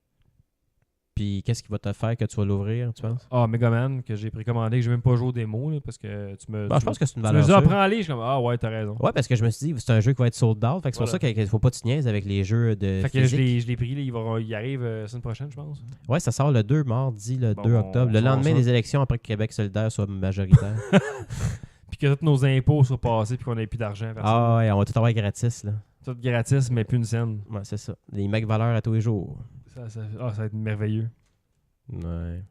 Puis qu'est-ce qui va te faire que tu vas l'ouvrir, tu penses? Ah, Megaman, que j'ai précommandé, que j'ai même pas joué aux démos, là, parce que tu me. Je pense que c'est une tu me valeur dis, sûre. apprends-les, je suis comme, ah ouais, t'as raison. Ouais, parce que je me suis dit, c'est un jeu qui va être sold out. Fait que c'est Voilà. pour ça qu'il faut pas que tu niaises avec les jeux de Fait que physique. je l'ai pris, là, il arrive la semaine prochaine, je pense. Ouais, ça sort le 2 mardi, le Bon, 2 octobre. Le on lendemain ça. des élections après que Québec solidaire soit majoritaire. Puis que tous nos impôts soient passés, puis qu'on ait plus d'argent. Ah ouais, on va tout avoir gratis, là. Tout gratis, mais plus une scène. Ouais, c'est ça. Les mecs valeurs à tous les jours. Ça va être merveilleux. Ouais.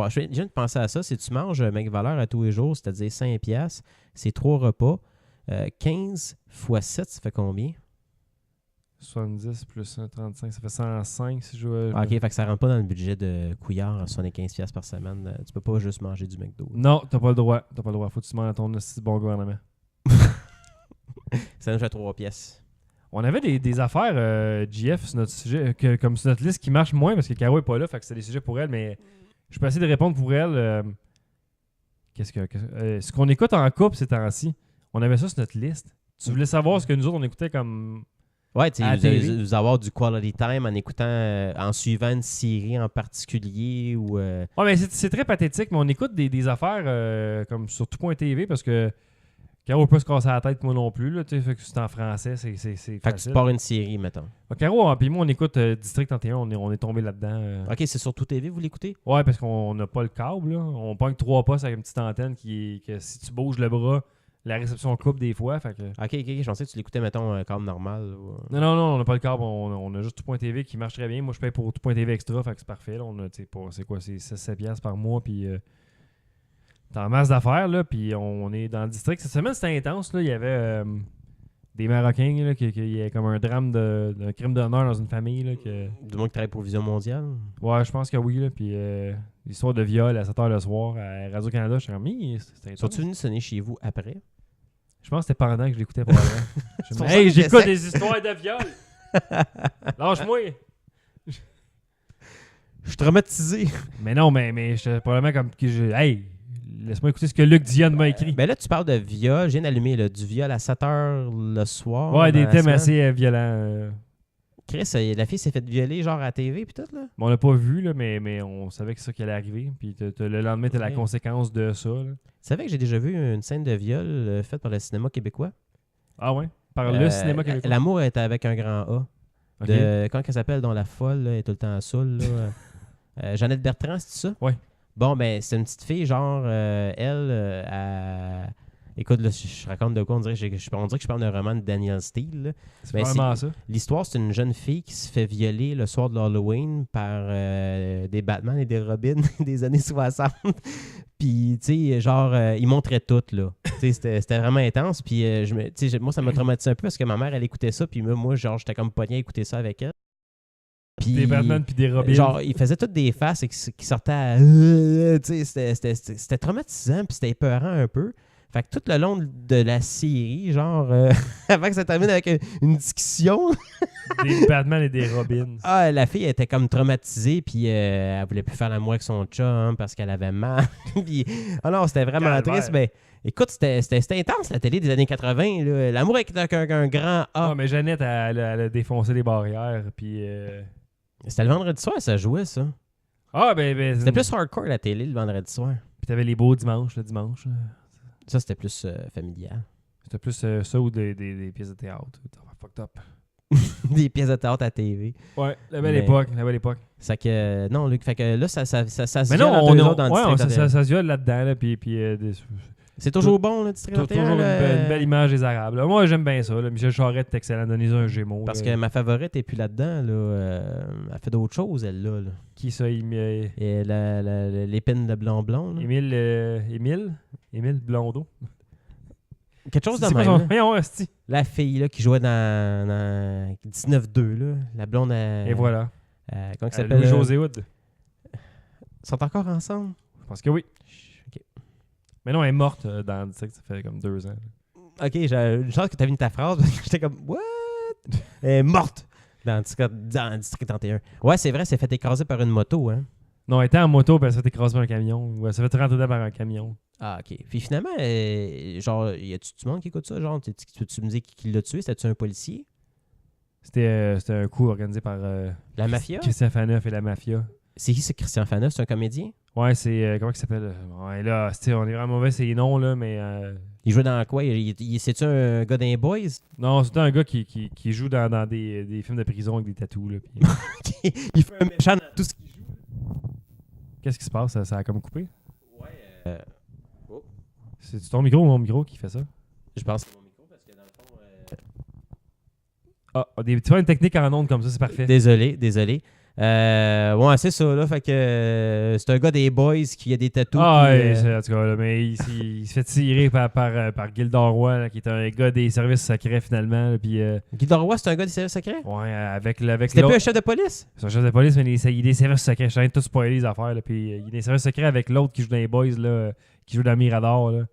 Je viens de penser à ça. Si tu manges mec valeur à tous les jours, c'est-à-dire 5$, c'est 3 repas. 15 x 7, ça fait combien? 70 plus 35, ça fait 105 si je veux. Ok, fait que ça rentre pas dans le budget de Couillard à 75$ par semaine. Tu peux pas juste manger du McDo. Non, t'as pas le droit. Faut que tu demandes à ton aussi bon gouvernement. Ça nous fait 3 pièces. On avait des affaires, JF, sur notre sujet, comme sur notre liste qui marche moins parce que Caro est pas là, fait que c'est des sujets pour elle, mais je peux essayer de répondre pour elle. Ce qu'on écoute en couple ces temps-ci, on avait ça sur notre liste. Tu voulais savoir ce que nous autres on écoutait comme. Ouais, tu À la sais, TV. vous avoir du quality time en écoutant, en suivant une série en particulier ou. Ouais, mais c'est très pathétique, mais on écoute des affaires comme sur tout.tv parce que Caro peut pas se casser la tête, moi non plus. Là, fait que c'est en français, c'est Fait que tu facile. pars une série, mettons. Caro, puis moi, on écoute District 31, on est tombé là-dedans. Ok, c'est sur Tout TV, vous l'écoutez? Ouais, parce qu'on n'a pas le câble. Là. On pogne 3 postes avec une petite antenne que si tu bouges le bras, la réception coupe des fois. Fait que... Ok, je pensais que tu l'écoutais, mettons, câble normal. Ou... Non, on n'a pas le câble. On a juste tout.tv qui marche très bien. Moi, je paye pour tout.tv extra, fait que c'est parfait. Là. On a, c'est quoi, c'est 7$ par mois, puis t'as en masse d'affaires, là, puis on est dans le district. Cette semaine, c'était intense. Là. Il y avait des Marocains, là, il y a comme un drame d'un crime d'honneur dans une famille. Là, Du moins qui travaille pour Vision Mondiale. Ouais, je pense que oui. Là, puis l'histoire de viol à 7h le soir à Radio-Canada, je suis comme, c'était intense. Sont-tu venus sonner chez vous après? Je pense que c'était pendant que je l'écoutais pour avant. C'est pour ça Hey, que j'écoute j'essaie. des histoires de viol! Lâche-moi! Je suis traumatisé. Mais non, mais j'étais probablement comme que hey, laisse-moi écouter ce que Luc Dionne m'a écrit. Ben là, tu parles de viol. Je viens d'allumer là, du viol à 7h le soir. Ouais, dans des la thèmes semaine. assez violents. Chris, la fille s'est faite violer genre à la TV puis tout, là. On l'a pas vu, là, mais on savait que c'est ça qui allait arriver. Puis le lendemain, t'as la Ok. conséquence de ça. Là. Tu savais que j'ai déjà vu une scène de viol faite par le cinéma québécois? Ah ouais? Par le cinéma québécois. L'amour est avec un grand A. Ok. Comment elle s'appelle, dont la folle, là, est tout le temps saoule, là. Jeannette Bertrand, c'est ça? Ouais. Bon, ben, c'est une petite fille, genre, elle, écoute, là, je raconte de quoi, on dirait que je parle d'un roman de Daniel Steele, là. C'est ben, vraiment ça. L'histoire, c'est une jeune fille qui se fait violer le soir de l'Halloween par des Batman et des Robins des années 60. Puis, tu sais, genre, ils montraient tout, là. Tu sais, c'était vraiment intense. Puis, moi, ça m'a traumatisé un peu parce que ma mère, elle écoutait ça. Puis, moi, genre, j'étais comme pogné à écouter ça avec elle. Puis, Des Batman puis des Robins. genre, ils faisaient toutes des faces et qui sortaient à... tu sais, c'était traumatisant. Puis, c'était épeurant un peu. Fait que tout le long de la série, genre, avant que ça termine avec une discussion, Des Batman et des Robins. la fille elle était comme traumatisée, puis elle voulait plus faire l'amour avec son chum parce qu'elle avait mal. Puis, non, c'était vraiment Calvaire. triste. Mais écoute, c'était intense, la télé des années 80. là. L'amour avec un grand A. Ah, mais Jeannette, elle a défoncé les barrières. Puis. C'était le vendredi soir, ça jouait, ça. Ah, ben. C'était plus hardcore, la télé, le vendredi soir. Puis t'avais les beaux dimanches, le dimanche. Ça, c'était plus familial. C'était plus ça ou des pièces de théâtre. Fucked up. Des pièces de théâtre à TV. Ouais, la belle Mais- époque. C'est que, non, Luc, fait que là, ça se Mais viole non, entre eux autres dans le ouais, district ça 31. se viole là-dedans. Là, puis C'est toujours bon, le district toujours 31. une là. belle image des Arabes. Là. Moi, j'aime bien ça. Là. Michel Charette est excellent. Donnez-lui un Gémeaux. Parce là. que ma favorite n'est plus là-dedans. Là. Elle fait d'autres choses, elle, là. Qui ça? Et l'épine de blond. Là. Émile Blondeau. Quelque chose de C'est quoi même. son- là. Voyons, esti. La fille là, qui jouait dans 19-2, là. La blonde. Et voilà. Comment ça s'appelle? Louis-José Hood. Ils sont encore ensemble? Je pense que oui. Ok. Mais non, elle est morte dans le district. Ça fait comme 2 ans. Ok, j'ai une chance que tu as vu ta phrase parce que j'étais comme, what? Elle est morte dans le district 31. Ouais, c'est vrai, elle s'est fait écraser par une moto, hein. Non, elle était en moto, puis elle s'est fait écraser par un camion. Ou elle s'est fait rentrer dedans par un camion. Ah, ok. Puis finalement, genre, y a-tu du monde qui écoute ça? Genre, tu me dis qui l'a tué? C'était-tu un policier? C'était un coup organisé par La mafia? Christian Faneuf et la mafia. C'est qui, c'est Christian Faneuf? C'est un comédien? Ouais, c'est... comment il s'appelle? Ouais, là, on est vraiment mauvais, c'est les noms, là, mais... Il joue dans quoi? C'est-tu un gars d'un Boys? Non, c'est un gars qui joue dans des films de prison avec des tatous, là. Puis... Il fait un méchant dans tout ce qu'il joue. Qu'est-ce qui se passe? Ça a comme coupé? Ouais. C'est ton micro ou mon micro qui fait ça? Je pense que c'est mon micro parce que dans le fond... Tu vois une technique en ondes comme ça, c'est parfait. Désolé. Ouais, c'est ça, là. Fait que c'est un gars des Boys qui a des tatous. Ah, puis, ouais, en tout cas, là, mais il se fait tirer par Gildor Roy, là, qui est un gars des services secrets, finalement. Là, puis, Guy Roy, c'est un gars des services secrets? ouais, avec C'était l'autre... plus un chef de police? C'est un chef de police, mais il est des services secrets. Je suis en train de tout spoiler les affaires. Là, puis, il est des services secrets avec l'autre qui joue dans les Boys, là, qui joue dans Mirador. Là.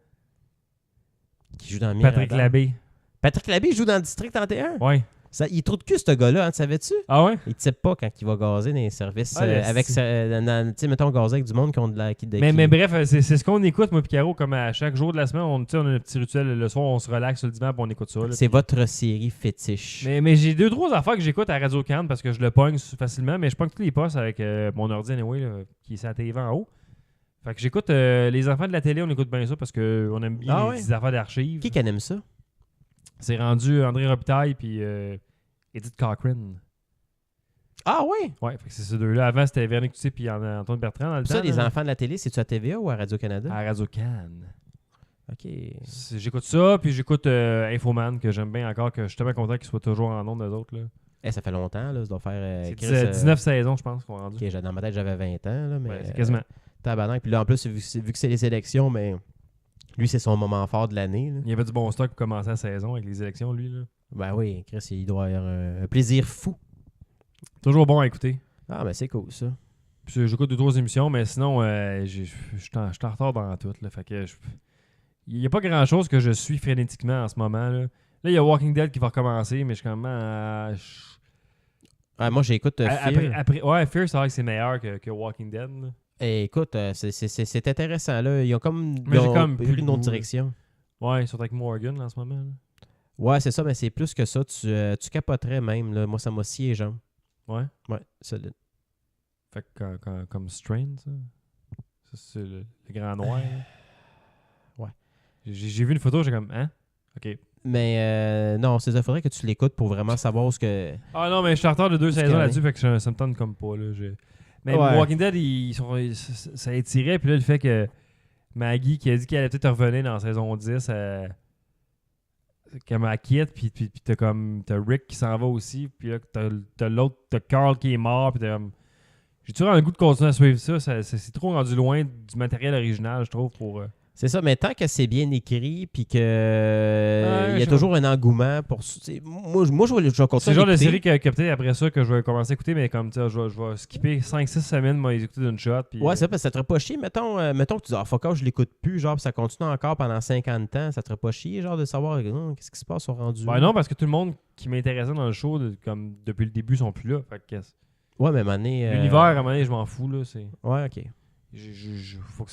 Qui joue dans Patrick Mirador. Labbé. Patrick Labbé joue dans le District 31? Ouais. Ça, il est trop de cul, ce gars-là, hein, tu savais-tu? Ah ouais? Il ne sait pas quand il va gazer dans les services. Ah, avec, tu sais, mettons, gazer avec du monde qui ont de la. Mais bref, c'est ce qu'on écoute, moi, Picaro, comme à chaque jour de la semaine. On a un petit rituel. Le soir, on se relaxe sur le divan et on écoute ça. Là, c'est votre série fétiche. Mais j'ai 2-3 affaires que j'écoute à Radio-Can parce que je le pogne facilement. Mais je pogne tous les postes avec mon ordi, anyway, là, qui est à la TV en haut. Fait que j'écoute les enfants de la télé, on écoute bien ça parce qu'on aime bien les affaires d'archives. Qui aime ça? C'est rendu André Robitaille puis Edith Cochrane. Ah ouais? Ouais, fait que c'est ces deux-là. Avant, c'était Véronique Cloutier puis Antoine Bertrand. Dans le Ça, temps, les là. enfants de la télé, c'est-tu à TVA ou à Radio-Canada? À Radio-Can. OK. J'écoute ça, puis j'écoute Infoman, que j'aime bien encore, que je suis tellement content qu'ils soient toujours en nombre d'eux autres. Là. Ça fait longtemps, là. Ça doit faire. C'est Chris, 19 saisons, je pense, qu'on a rendu. OK, dans ma tête, j'avais 20 ans, là, mais. Ouais, c'est quasiment. Tabarnak. Puis là, en plus, vu que c'est les élections, mais. Lui, c'est son moment fort de l'année, là. Il y avait du bon stock pour commencer la saison avec les élections, lui. Là. Ben oui, Chris, il doit avoir un plaisir fou. Toujours bon à écouter. Ah, mais c'est cool, ça. Puis j'écoute 2-3 émissions, mais sinon, je suis en retard dans tout. Là, fait que il n'y a pas grand-chose que je suis frénétiquement en ce moment. Là, il y a Walking Dead qui va recommencer, mais je suis quand même... Moi, j'écoute Fear. Ouais, Fear, c'est vrai que c'est meilleur que Walking Dead. Là. Et écoute, c'est intéressant, là. Ils ont comme, Mais j'ai comme pris plus une le autre goût, direction. Ouais, surtout avec Morgan là, en ce moment. Là. Ouais, c'est ça, mais c'est plus que ça. Tu capoterais même, là. Moi, ça m'a scié les jambes. Ouais. Ouais, solide. Fait que comme Strain, ça. Ça, c'est le grand noir. Là. Ouais. J'ai vu une photo, j'ai comme, hein? OK. Mais non, c'est ça. Il faudrait que tu l'écoutes pour vraiment savoir ce que... Ah non, mais je suis en retard de 2 C'est saisons correct. là-dessus, fait que ça me tente comme pas. Là. Mais Ouais. Walking Dead, ça étirait, puis là, le fait que Maggie, qui a dit qu'elle allait peut-être revenir dans saison 10, qu'elle m'a quitte, puis t'as Rick qui s'en va aussi, puis là, t'as l'autre, t'as Carl qui est mort, puis t'as comme... J'ai toujours le goût de continuer à suivre ça, c'est trop rendu loin du matériel original, je trouve, pour... C'est ça, mais tant que c'est bien écrit, puis que il y je a toujours un engouement pour... Moi, je vais C'est continuer le genre de à série l'écouter. que peut-être après ça que je vais commencer à écouter, mais comme tu sais, je vais skipper 5-6 semaines, moi, écouter d'une shot. Puis, Ouais, c'est ça, parce que ça te ferait pas chier. Mettons que tu dis, ah, fuck off, je l'écoute plus, genre, puis ça continue encore pendant 50 ans. Ça te ferait pas chier, genre, de savoir qu'est-ce qui se passe au rendu. Ben non, parce que tout le monde qui m'intéressait dans le show, comme depuis le début, sont plus là. Fait que, Ouais, mais à un moment donné, l'univers, à un moment donné, je m'en fous. Là, Ouais, ok.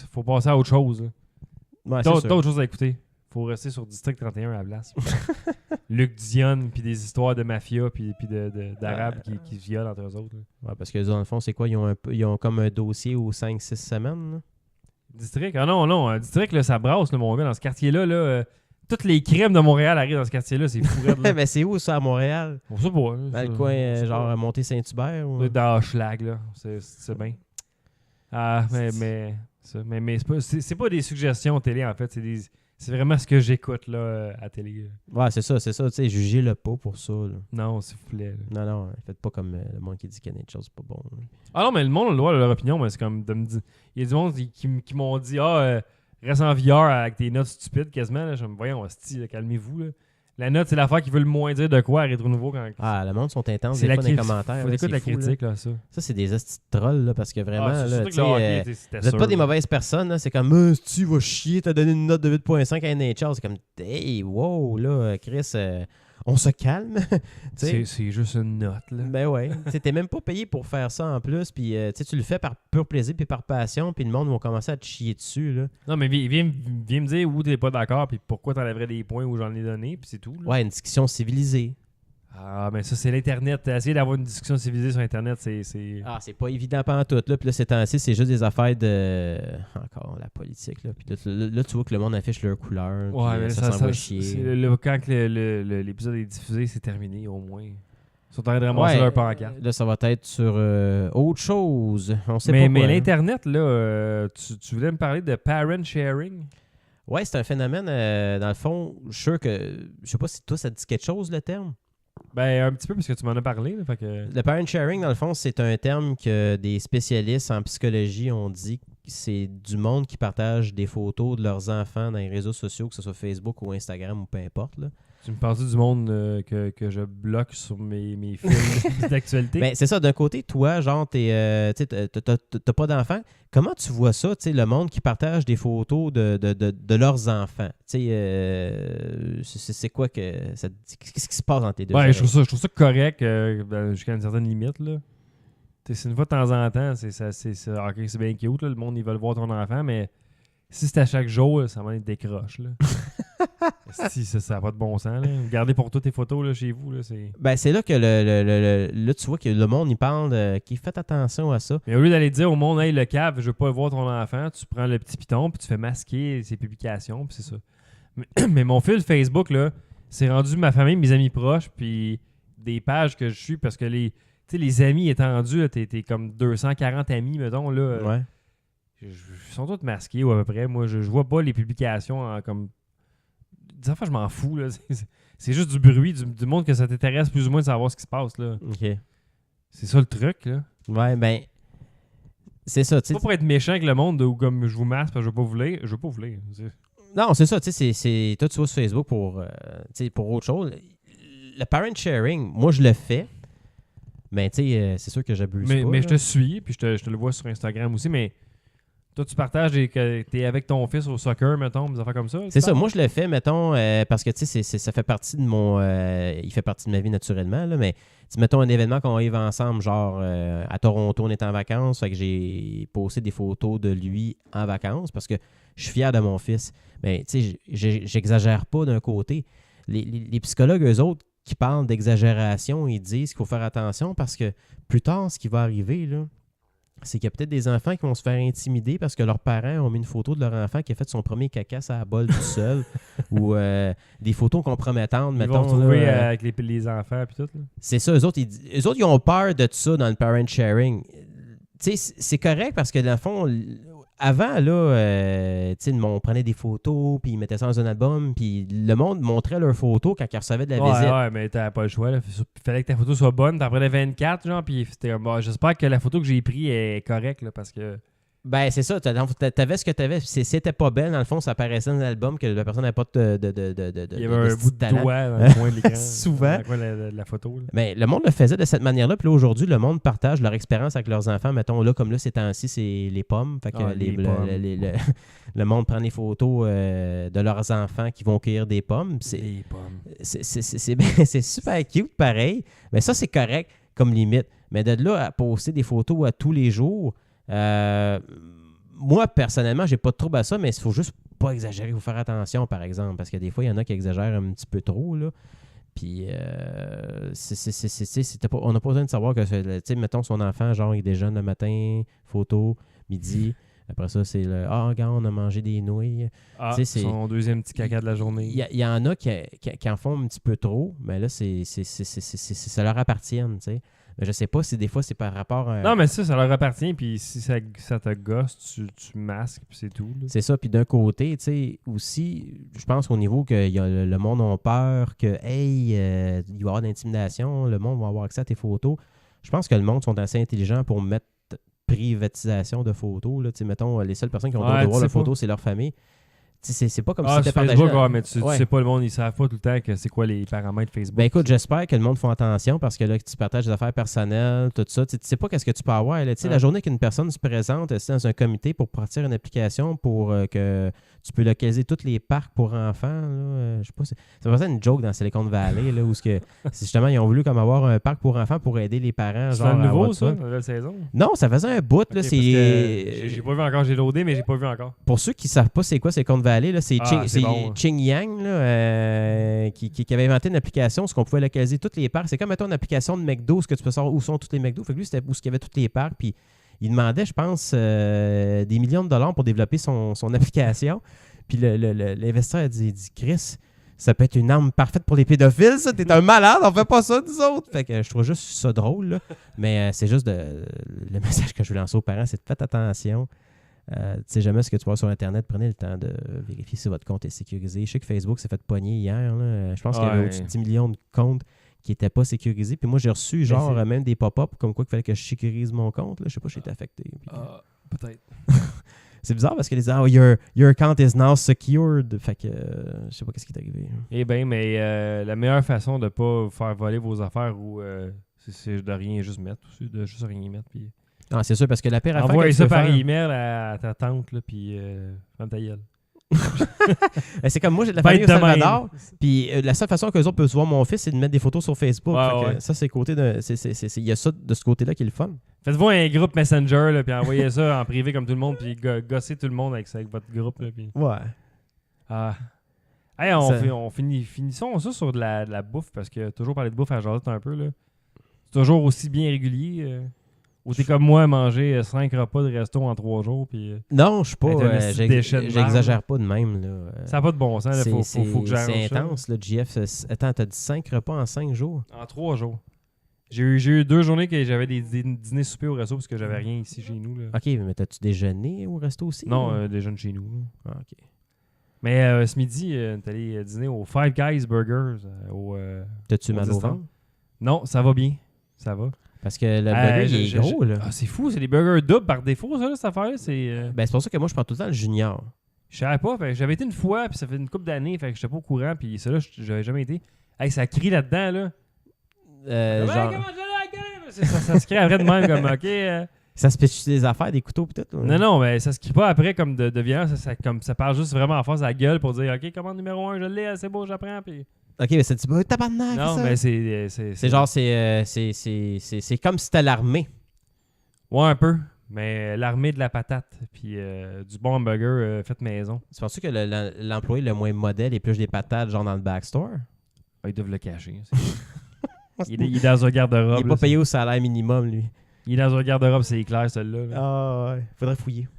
faut passer à autre chose. Là. Ouais, c'est sûr. D'autres choses à écouter. Faut rester sur District 31 à la place. Luc Dion, puis des histoires de mafia, puis d'arabes qui se violent entre eux autres. Là. Ouais, parce que dans le fond, c'est quoi? Ils ont comme un dossier aux 5-6 semaines. Là. District? Ah non. District, là, ça brasse, là, mon gars, dans ce quartier-là. Là, toutes les crimes de Montréal arrivent dans ce quartier-là. C'est fou, raide, là. Mais c'est où ça, à Montréal? On sait pas. Là, Dans le coin, genre, Montée-Saint-Hubert? Ou... Dans Hochelag, là. C'est bien. Ah, mais c'est pas des suggestions télé, en fait. C'est vraiment ce que j'écoute, là, à télé. Là. Ouais, c'est ça. Tu sais, jugez-le pas pour ça. Là. Non, s'il vous plaît. Là. Non, faites pas comme le monde qui dit qu'il y a des choses pas bon. Là. Ah non, mais le monde a le droit de leur opinion, mais c'est comme de me dire... Il y a du monde qui m'ont dit « Ah, reste en VR avec tes notes stupides, quasiment. » Là. Je me voyons, hostie, calmez-vous, là. La note, c'est l'affaire qui veut le moins dire de quoi à Rétro Nouveau quand... Ah, le monde sont intenses c'est des fois dans les critique. commentaires. Faut là, écouter c'est la fou, là. critique, là, ça. Ça, c'est des hosties de trolls, là, parce que vraiment, Ah, c'est là, surtout tu que le hockey, sais, c'était vous êtes sûr, pas des là. mauvaises personnes, là. C'est comme, tu vas chier, t'as donné une note de 8.5 à NHL. C'est comme, hey, wow, là, Chris, on se calme. Tu sais. C'est juste une note, là. Ben ouais. Tu sais, t'es même pas payé pour faire ça en plus, puis tu sais, tu le fais par pur plaisir puis par passion, puis le monde va commencer à te chier dessus, là. Non, mais viens me dire où t'es pas d'accord, puis pourquoi t'enlèverais des points où j'en ai donné, puis c'est tout. Là. Ouais, une discussion civilisée. Ah, mais ça, c'est l'Internet. Essayer d'avoir une discussion civilisée sur Internet, c'est... Ah, c'est pas évident pantoute, là. Puis là, ces temps-ci, c'est juste des affaires de... Encore, la politique, là. Puis là, tu vois que le monde affiche leur couleur. Ouais, puis, mais ça s'en va chier. quand que l'épisode est diffusé, c'est terminé, au moins. Ils sont en train de ramasser leur pancarte. Là, ça va être sur autre chose. On sait Mais pas quoi, hein. l'Internet, là, tu voulais me parler de parent sharing? Ouais, c'est un phénomène, dans le fond, je suis sûr que... Je sais pas si toi, ça te dit quelque chose, le terme? Ben, un petit peu, parce que tu m'en as parlé. Là, fait que... Le parent sharing, dans le fond, c'est un terme que des spécialistes en psychologie ont dit que c'est du monde qui partage des photos de leurs enfants dans les réseaux sociaux, que ce soit Facebook ou Instagram ou peu importe, là. Tu me parles du monde que je bloque sur mes fils d'actualité? Ben, c'est ça, d'un côté, toi, genre, t'as pas d'enfants. Comment tu vois ça, tu sais, le monde qui partage des photos de leurs enfants? Tu sais, c'est quoi que ça te dit? Qu'est-ce qui se passe dans tes deux Ouais, je oreilles? trouve ça correct jusqu'à une certaine limite. Là. C'est une fois de temps en temps, ok, c'est bien cute, là, le monde ils veulent voir ton enfant, mais si c'est à chaque jour, là, ça va être décroche. Là. Si ça n'a pas de bon sens. Là. Gardez pour toi tes photos là, chez vous. Là, c'est... Ben, c'est là que là, tu vois que le monde, il parle qui faites attention à ça. Mais au lieu d'aller dire au monde, hey, le cave, je veux pas voir ton enfant, tu prends le petit piton puis tu fais masquer ses publications, puis c'est ça. Mais mon fil Facebook, là, c'est rendu ma famille, mes amis proches, puis des pages que je suis, parce que les amis étendus, là, t'es comme 240 amis, mettons, là. Ouais. Ils sont tous masqués, ou à peu près. Moi, je vois pas les publications comme... Des fois, je m'en fous, là. C'est juste du bruit, du monde que ça t'intéresse plus ou moins de savoir ce qui se passe, là. OK. C'est ça le truc, là. Ouais, ben, c'est ça, tu sais. Pas pour être méchant avec le monde, ou comme je vous masque parce que je veux pas vous lire. Je veux pas vous lire. Non, c'est ça, tu sais, c'est toi, tu vas sur Facebook pour, tu sais, pour autre chose. Le parent sharing, moi, je le fais. Mais, tu sais, c'est sûr que j'abuse pas. Mais là. je te suis, puis je te le vois sur Instagram aussi, mais toi, tu partages que t'es avec ton fils au soccer, mettons, des affaires comme ça. C'est ça, moi, je le fais, mettons, parce que, tu sais, ça fait partie de mon... il fait partie de ma vie naturellement, là, mais, mettons, un événement qu'on va ensemble, genre, à Toronto, on est en vacances, fait que j'ai posté des photos de lui en vacances, parce que je suis fier de mon fils. Mais, tu sais, j'exagère pas d'un côté. Les psychologues, eux autres, qui parlent d'exagération, ils disent qu'il faut faire attention parce que plus tard, ce qui va arriver, là, c'est qu'il y a peut-être des enfants qui vont se faire intimider parce que leurs parents ont mis une photo de leur enfant qui a fait son premier caca à la bolle tout seul ou des photos compromettantes, Ils mettons. vont retrouver là, avec les enfants puis tout. Là. c'est ça, eux autres, ils ont peur de ça dans le parent sharing. Tu sais, c'est correct parce que dans le fond, avant, là, tu sais, on prenait des photos, puis ils mettaient ça dans un album, puis le monde montrait leurs photos quand ils recevaient de la visite. Ouais, mais t'avais pas le choix. Il fallait que ta photo soit bonne. T'en prenais 24, genre, puis c'était j'espère que la photo que j'ai prise est correcte, là, parce que... Ben, c'est ça. T'avais ce que t'avais. Si c'était pas belle, dans le fond, ça apparaissait dans l'album que la personne n'avait pas de Il y avait un bout de talent. doigt dans le coin de l'écran. Souvent. Dans le coin de la photo. Là. Mais le monde le faisait de cette manière-là. Puis là, aujourd'hui, le monde partage leur expérience avec leurs enfants. Mettons, là, comme là, ces temps-ci, c'est les pommes. Fait que le monde prend des photos de leurs enfants qui vont cueillir des pommes. Les pommes. C'est super cute, pareil. Mais ça, c'est correct comme limite. Mais de là à poster des photos à tous les jours... moi, personnellement, j'ai pas de trouble à ça, mais il faut juste pas exagérer. Il faut faire attention, par exemple, parce que des fois, il y en a qui exagèrent un petit peu trop, là. Puis, on n'a pas besoin de savoir que, tu sais, mettons, son enfant, genre, il déjeune le matin, photo, midi. Après ça, c'est le « Ah, regarde, on a mangé des nouilles. » Ah, tu sais, son deuxième petit caca de la journée. Il y en a qui en font un petit peu trop, mais là, ça leur appartient, tu sais. Mais je sais pas si des fois, c'est par rapport à... Non, mais ça leur appartient, puis si ça te gosse, tu masques, puis c'est tout. Là. C'est ça. Puis d'un côté, tu sais, aussi, je pense qu'au niveau que le monde a peur que, hey, il va y avoir de l'intimidation, le monde va avoir accès à tes photos. Je pense que le monde sont assez intelligents pour mettre privatisation de photos. Là. Tu sais, mettons, les seules personnes qui ont le droit de voir leurs photos, c'est leur famille. C'est pas comme si c'était partagé. Facebook, mais tu sais pas, le monde, ils savent pas tout le temps que c'est quoi les paramètres Facebook. Ben écoute, j'espère que le monde fait attention parce que là, tu partages des affaires personnelles, tout ça. Tu sais pas qu'est-ce que tu peux avoir. Là. La journée qu'une personne se présente dans un comité pour partir une application pour que tu peux localiser tous les parcs pour enfants. Je sais pas, ça faisait une joke dans Silicon Valley là, où justement ils ont voulu comme avoir un parc pour enfants pour aider les parents. C'est nouveau, ça, la saison? Non, ça faisait un bout. Là, j'ai pas vu encore, j'ai loadé, mais j'ai pas vu encore. Pour ceux qui savent pas c'est quoi Silicon Valley, Valley, là, c'est c'est bon. Ching Yang là, qui avait inventé une application où on pouvait localiser tous les parcs. C'est comme, mettons, une application de McDo, ce que tu peux savoir où sont tous les McDo. Fait que lui, c'était où il y avait tous les parcs. Puis il demandait, je pense, des millions de dollars pour développer son application. Puis l'investisseur a dit Chris, ça peut être une arme parfaite pour les pédophiles, ça. T'es un malade, on fait pas ça, nous autres. Fait que je trouve juste ça drôle, là. Mais c'est juste le message que je veux lancer aux parents, c'est de faites attention. Tu sais jamais ce que tu vois sur Internet. Prenez le temps de vérifier si votre compte est sécurisé. Je sais que Facebook s'est fait pogner hier. Là. Je pense qu'il y avait au-dessus de 10 millions de comptes qui n'étaient pas sécurisés. Puis moi, j'ai reçu même des pop-up comme quoi il fallait que je sécurise mon compte. Là. Je sais pas si j'ai été affecté. Puis, peut-être. c'est bizarre parce que les gens your account is now secured. Fait que je sais pas qu'est-ce qui est arrivé. Eh bien, mais la meilleure façon de ne pas vous faire voler vos affaires c'est de rien juste mettre aussi, de juste rien mettre. Puis Ah, c'est sûr, parce que la pire affaire envoie que tu ça peux par faire... email à ta tante, là, puis ferme ta gueule. C'est comme moi, j'ai de la Faites famille au de même. Salvador. Puis la seule façon qu'eux autres peuvent voir mon fils, c'est de mettre des photos sur Facebook. Ouais, Fait que ouais. ça, c'est côté de. Il y a ça de ce côté-là qui est le fun. Faites-vous un groupe Messenger, là, puis envoyez ça en privé comme tout le monde, puis gossez tout le monde avec votre groupe. Là, puis... Ouais. Ah. Hey, finissons ça sur de la bouffe, parce que toujours parler de bouffe à jaser un peu. Là. C'est toujours aussi bien régulier. Ou t'es comme moi à manger 5 repas de resto en 3 jours. Puis, Non, je suis pas. Hey, t'as un petit déchet de j'exagère pas de même. Là. ça n'a pas de bon sens. Il faut que j'arrange C'est ça. intense, là, JF. Attends, t'as dit 5 repas en 5 jours? En 3 jours. J'ai eu 2 journées que j'avais des dîners soupers au resto parce que j'avais rien ici chez nous. Là. Ok, mais t'as-tu déjeuné au resto aussi? Non, déjeune chez nous. Là. Ah, ok. Mais ce midi, t'es allé dîner au Five Guys Burgers. T'as-tu au mal au Distant. ventre? Non, ça va bien. Ça va. Parce que le burger, il est gros, là. Ah, c'est fou, c'est des burgers doubles par défaut, ça, là, cette affaire-là. Ben, c'est pour ça que moi, je prends tout le temps le junior. Je savais pas. Fait que j'avais été une fois, puis ça fait une couple d'années, fait que j'étais pas au courant, puis ça, là, j'avais jamais été. Hey, ça crie là-dedans, là. Genre... Comment je l'ai, ça se crie après de même, comme, OK. Ça se pêche des affaires, des couteaux, peut-être? Non, non, mais ça se crie pas après comme de violence. Ça parle juste vraiment en face à la gueule pour dire, OK, commande numéro 1, je l'ai, c'est beau, j'apprends, puis... Ok, mais c'est du tabarnak, Non, ça. mais c'est genre, c'est comme si c'était l'armée. Ouais, un peu. Mais l'armée de la patate, puis du bon hamburger fait maison. Tu penses que l'employé le moins modèle épluche des patates, genre dans le backstore? Ah, ils doivent le cacher. Il est dans un garde-robe. Il n'est pas payé au salaire minimum, lui. Il est dans un garde-robe, c'est clair, celui-là. Là. Ah, ouais. Faudrait fouiller.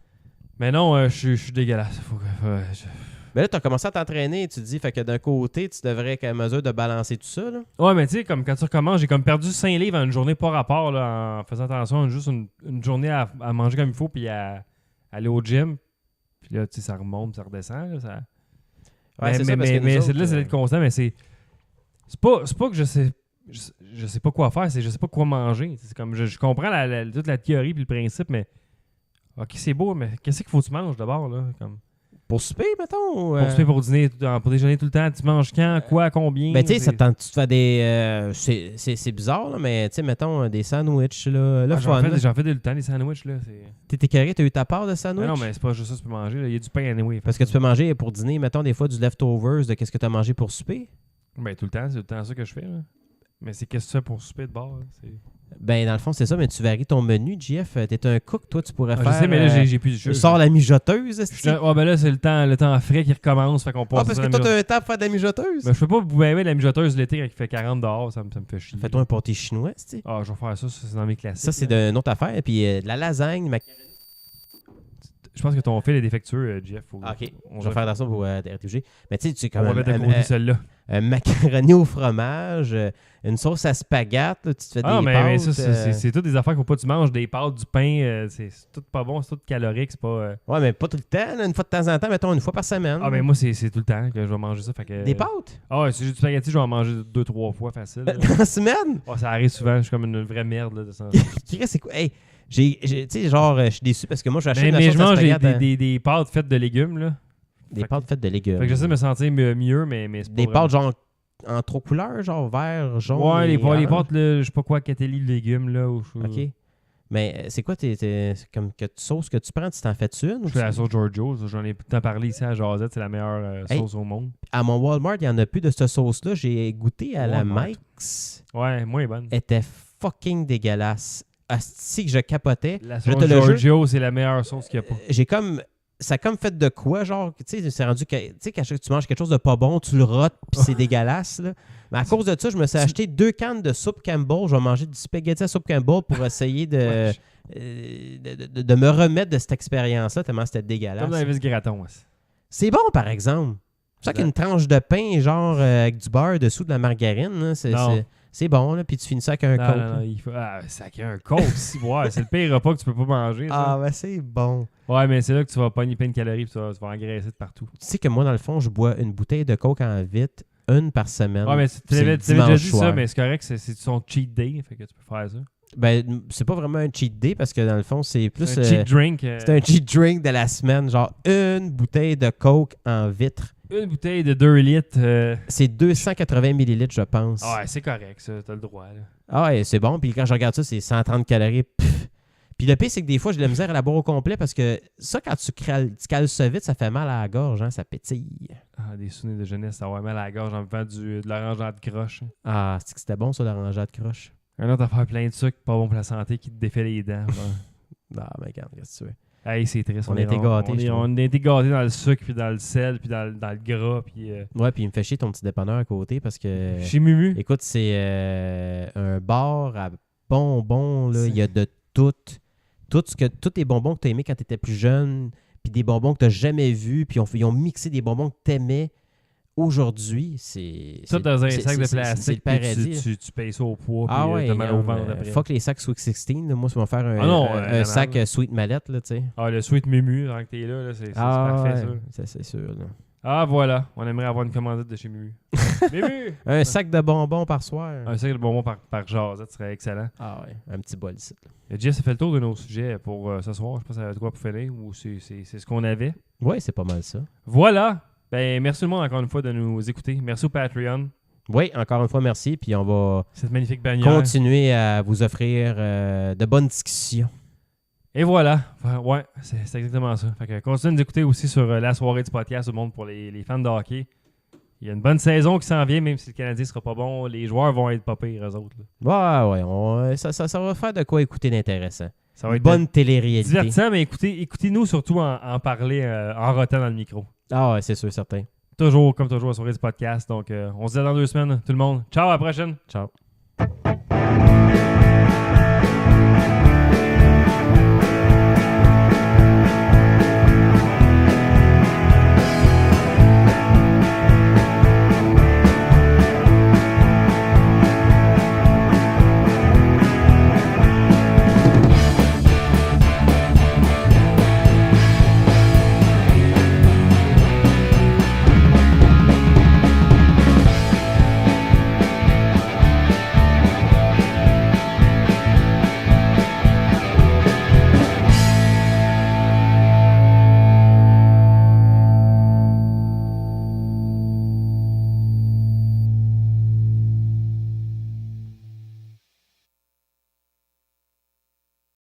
Mais non, je suis dégueulasse. Mais là, tu as commencé à t'entraîner, tu te dis, fait que d'un côté, tu devrais être à mesure de balancer tout ça, là. Ouais, mais tu sais, comme quand tu recommences, j'ai comme perdu 5 livres en une journée pas rapport, là, en faisant attention, juste une journée à manger comme il faut, puis à aller au gym. Puis là, tu sais, ça remonte, ça redescend. Là, ça... Ouais, mais c'est ça, parce que nous mais autres, c'est là, c'est d'être constant, mais c'est pas que je sais pas quoi faire, c'est je sais pas quoi manger. C'est comme je comprends toute la théorie puis le principe, mais ok, c'est beau, mais qu'est-ce qu'il faut que tu manges d'abord, là? Comme... Pour souper, mettons? Pour souper, pour dîner, pour déjeuner tout le temps, tu manges quand, quoi, combien? Ben, tu sais, tu te fais des... c'est bizarre, là, mais tu sais, mettons, des sandwichs, là, le fun. J'en fais tout le temps, des sandwichs, là. T'es carré, t'as eu ta part de sandwich? Non, mais c'est pas juste ça que tu peux manger, là. Il y a du pain anyway. Parce que tu peux manger pour dîner, mettons, des fois, du leftovers de qu'est-ce que t'as mangé pour souper? Ben, tout le temps, c'est tout le temps ça que je fais, là. Mais c'est qu'est-ce que tu fais pour souper de bord, là? Ben, dans le fond, c'est ça, mais tu varies ton menu, JF. T'es un cook, toi, tu pourrais faire... Je sais, mais là, j'ai plus de jeu. Sors la mijoteuse, ben là, c'est le temps frais qui recommence, fait qu'on passe... Ah, parce que toi, t'as un temps pour faire de la mijoteuse? Ben, je peux pas vous aimer la mijoteuse l'été quand il fait 40 dehors, ça me fait chier. Fais-toi un pâté chinois, tu sais. Ah, je vais faire ça, c'est dans mes classiques. Ça, c'est une autre affaire. Puis de la lasagne, Je pense que ton fil est défectueux, Jeff. OK, je vais faire attention pour te réfugier. Mais tu sais, tu On va mettre de côté celle-là. Un macaroni au fromage, une sauce à spaghette, là, tu te fais des pâtes. Mais ça, c'est toutes des affaires qu'il faut pas que tu manges, des pâtes, du pain, c'est tout pas bon, c'est tout calorique, c'est pas... Ouais, mais pas tout le temps, là, une fois de temps en temps, mettons une fois par semaine. Ah, mais moi, c'est tout le temps que je vais manger ça. Fait que... Des pâtes? Ah ouais, si j'ai du spaghetti, je vais en manger 2-3 fois facile. Dans la semaine? Oh, ça arrive souvent, je suis comme une vraie merde là, de ça. C'est quoi? Hey, tu sais, genre, je suis déçu parce que moi, j'achète mais la je sauce à mange spaghette. des pâtes faites de légumes, là. Des pâtes faites de légumes. Fait que j'essaie de me sentir mieux, mais c'est pas des vraiment. pâtes genre en trop couleurs, genre vert, jaune. Ouais, les orange. pâtes, là, je sais pas quoi, catelli de légumes, là. OK. Mais c'est quoi comme que sauce que tu prends? Tu t'en fais-tu une? Je fais la sauce Giorgio. J'en ai tout le temps parlé ici à Josette. C'est la meilleure sauce au monde. À mon Walmart, il n'y en a plus de cette sauce-là. J'ai goûté à la Walmart. Mike's. Ouais, moins bonne. Elle était fucking dégueulasse. Asti que je capotais. La Je sauce te le jure. Giorgio, c'est la meilleure sauce qu'il n'y a pas. J'ai comme ça a comme fait de quoi, genre, tu sais, c'est rendu que, tu sais, quand tu manges quelque chose de pas bon, tu le rotes, puis c'est dégueulasse, là. Mais à cause de ça, je me suis acheté 2 cannes de soupe Campbell. Je vais manger du spaghetti à soupe Campbell pour essayer de me remettre de cette expérience-là, tellement c'était dégueulasse. Comme dans les vis Graton. C'est bon, par exemple. C'est ça qu'une tranche de pain, genre, avec du beurre dessous de la margarine, là, c'est bon, là, puis tu finis ça avec un Coke. Non, il faut... Ah, ça avec un Coke, si. Ouais, c'est le pire repas que tu peux pas manger, ça. Ah, ben c'est bon. Ouais, mais c'est là que tu vas pogner plein de calories, puis tu vas engraisser de partout. Tu sais que moi, dans le fond, je bois une bouteille de Coke en vitre, une par semaine. Ouais, mais tu avais déjà dit ça, mais c'est correct, c'est son cheat day, fait que tu peux faire ça. Ben, c'est pas vraiment un cheat day, parce que dans le fond, c'est plus... Un cheat drink. C'est un cheat drink de la semaine, genre une bouteille de Coke en vitre. Une bouteille de 2 litres. C'est 280 millilitres, je pense. Ouais, c'est correct, ça. T'as le droit, là. Ah ouais, c'est bon. Puis quand je regarde ça, c'est 130 calories. Pff. Puis le pire, c'est que des fois, j'ai de la misère à la boire au complet parce que ça, quand tu cales ça vite, ça fait mal à la gorge, hein, ça pétille. Ah, des souvenirs de jeunesse, ça va mal à la gorge en buvant de l'orangeade de croche. Ah, c'est que c'était bon, ça, l'orangeade de croche. Un autre affaire plein de sucre, pas bon pour la santé, qui te défait les dents. Ah, mais regarde, qu'est-ce que tu veux. Hey, c'est triste. On a été gâtés, On a été gâtés dans le sucre, puis dans le sel, puis dans le gras. Puis, Ouais, puis il me fait chier ton petit dépanneur à côté parce que... Chez Mumu. Écoute, c'est un bar à bonbons, là. Il y a de tout. Tous les bonbons que tu as aimés quand tu étais plus jeune, puis des bonbons que tu n'as jamais vus, puis ils ont mixé des bonbons que tu aimais. Aujourd'hui, c'est... Tout dans un sac de c'est le plastique, paradis. puis tu payes ça au poids, Ah puis ouais, t'as mal au ventre après. fuck les sacs Sweet 16. Là. Moi, ça va faire un non, sac Sweet Mallette, là, tu sais. Ah, le Sweet Mumu, tant que t'es là, c'est parfait, ouais, ça. ça, c'est sûr, là. Ah, voilà. On aimerait avoir une commandite de chez Mumu. Mumu! Un sac de bonbons par soir. Un sac de bonbons par jasette serait excellent. Ah ouais, un petit bol ici. Jeff, ça fait le tour de nos sujets pour ce soir. Je pense que ça avait de quoi pour finir, ou c'est ce qu'on avait. Ouais, c'est pas mal ça. Voilà! Ben, merci tout le monde encore une fois de nous écouter. Merci au Patreon. Oui, encore une fois, merci. Puis on va Cette magnifique bannière. continuer à vous offrir de bonnes discussions. Et voilà. Ouais, c'est exactement ça. Fait que continuez de nous écouter aussi sur la soirée du podcast au monde pour les fans de hockey. Il y a une bonne saison qui s'en vient, même si le Canadien sera pas bon. Les joueurs vont être pas pires, eux autres. Là. Ouais, ça va faire de quoi écouter d'intéressant. Ça va être bonne télé-réalité. divertissant, mais écoutez-nous surtout en parler en rotant dans le micro. Ah ouais, c'est sûr, certain. Toujours, comme toujours, la soirée du podcast. Donc, on se dit dans 2 semaines, tout le monde. Ciao, à la prochaine! Ciao.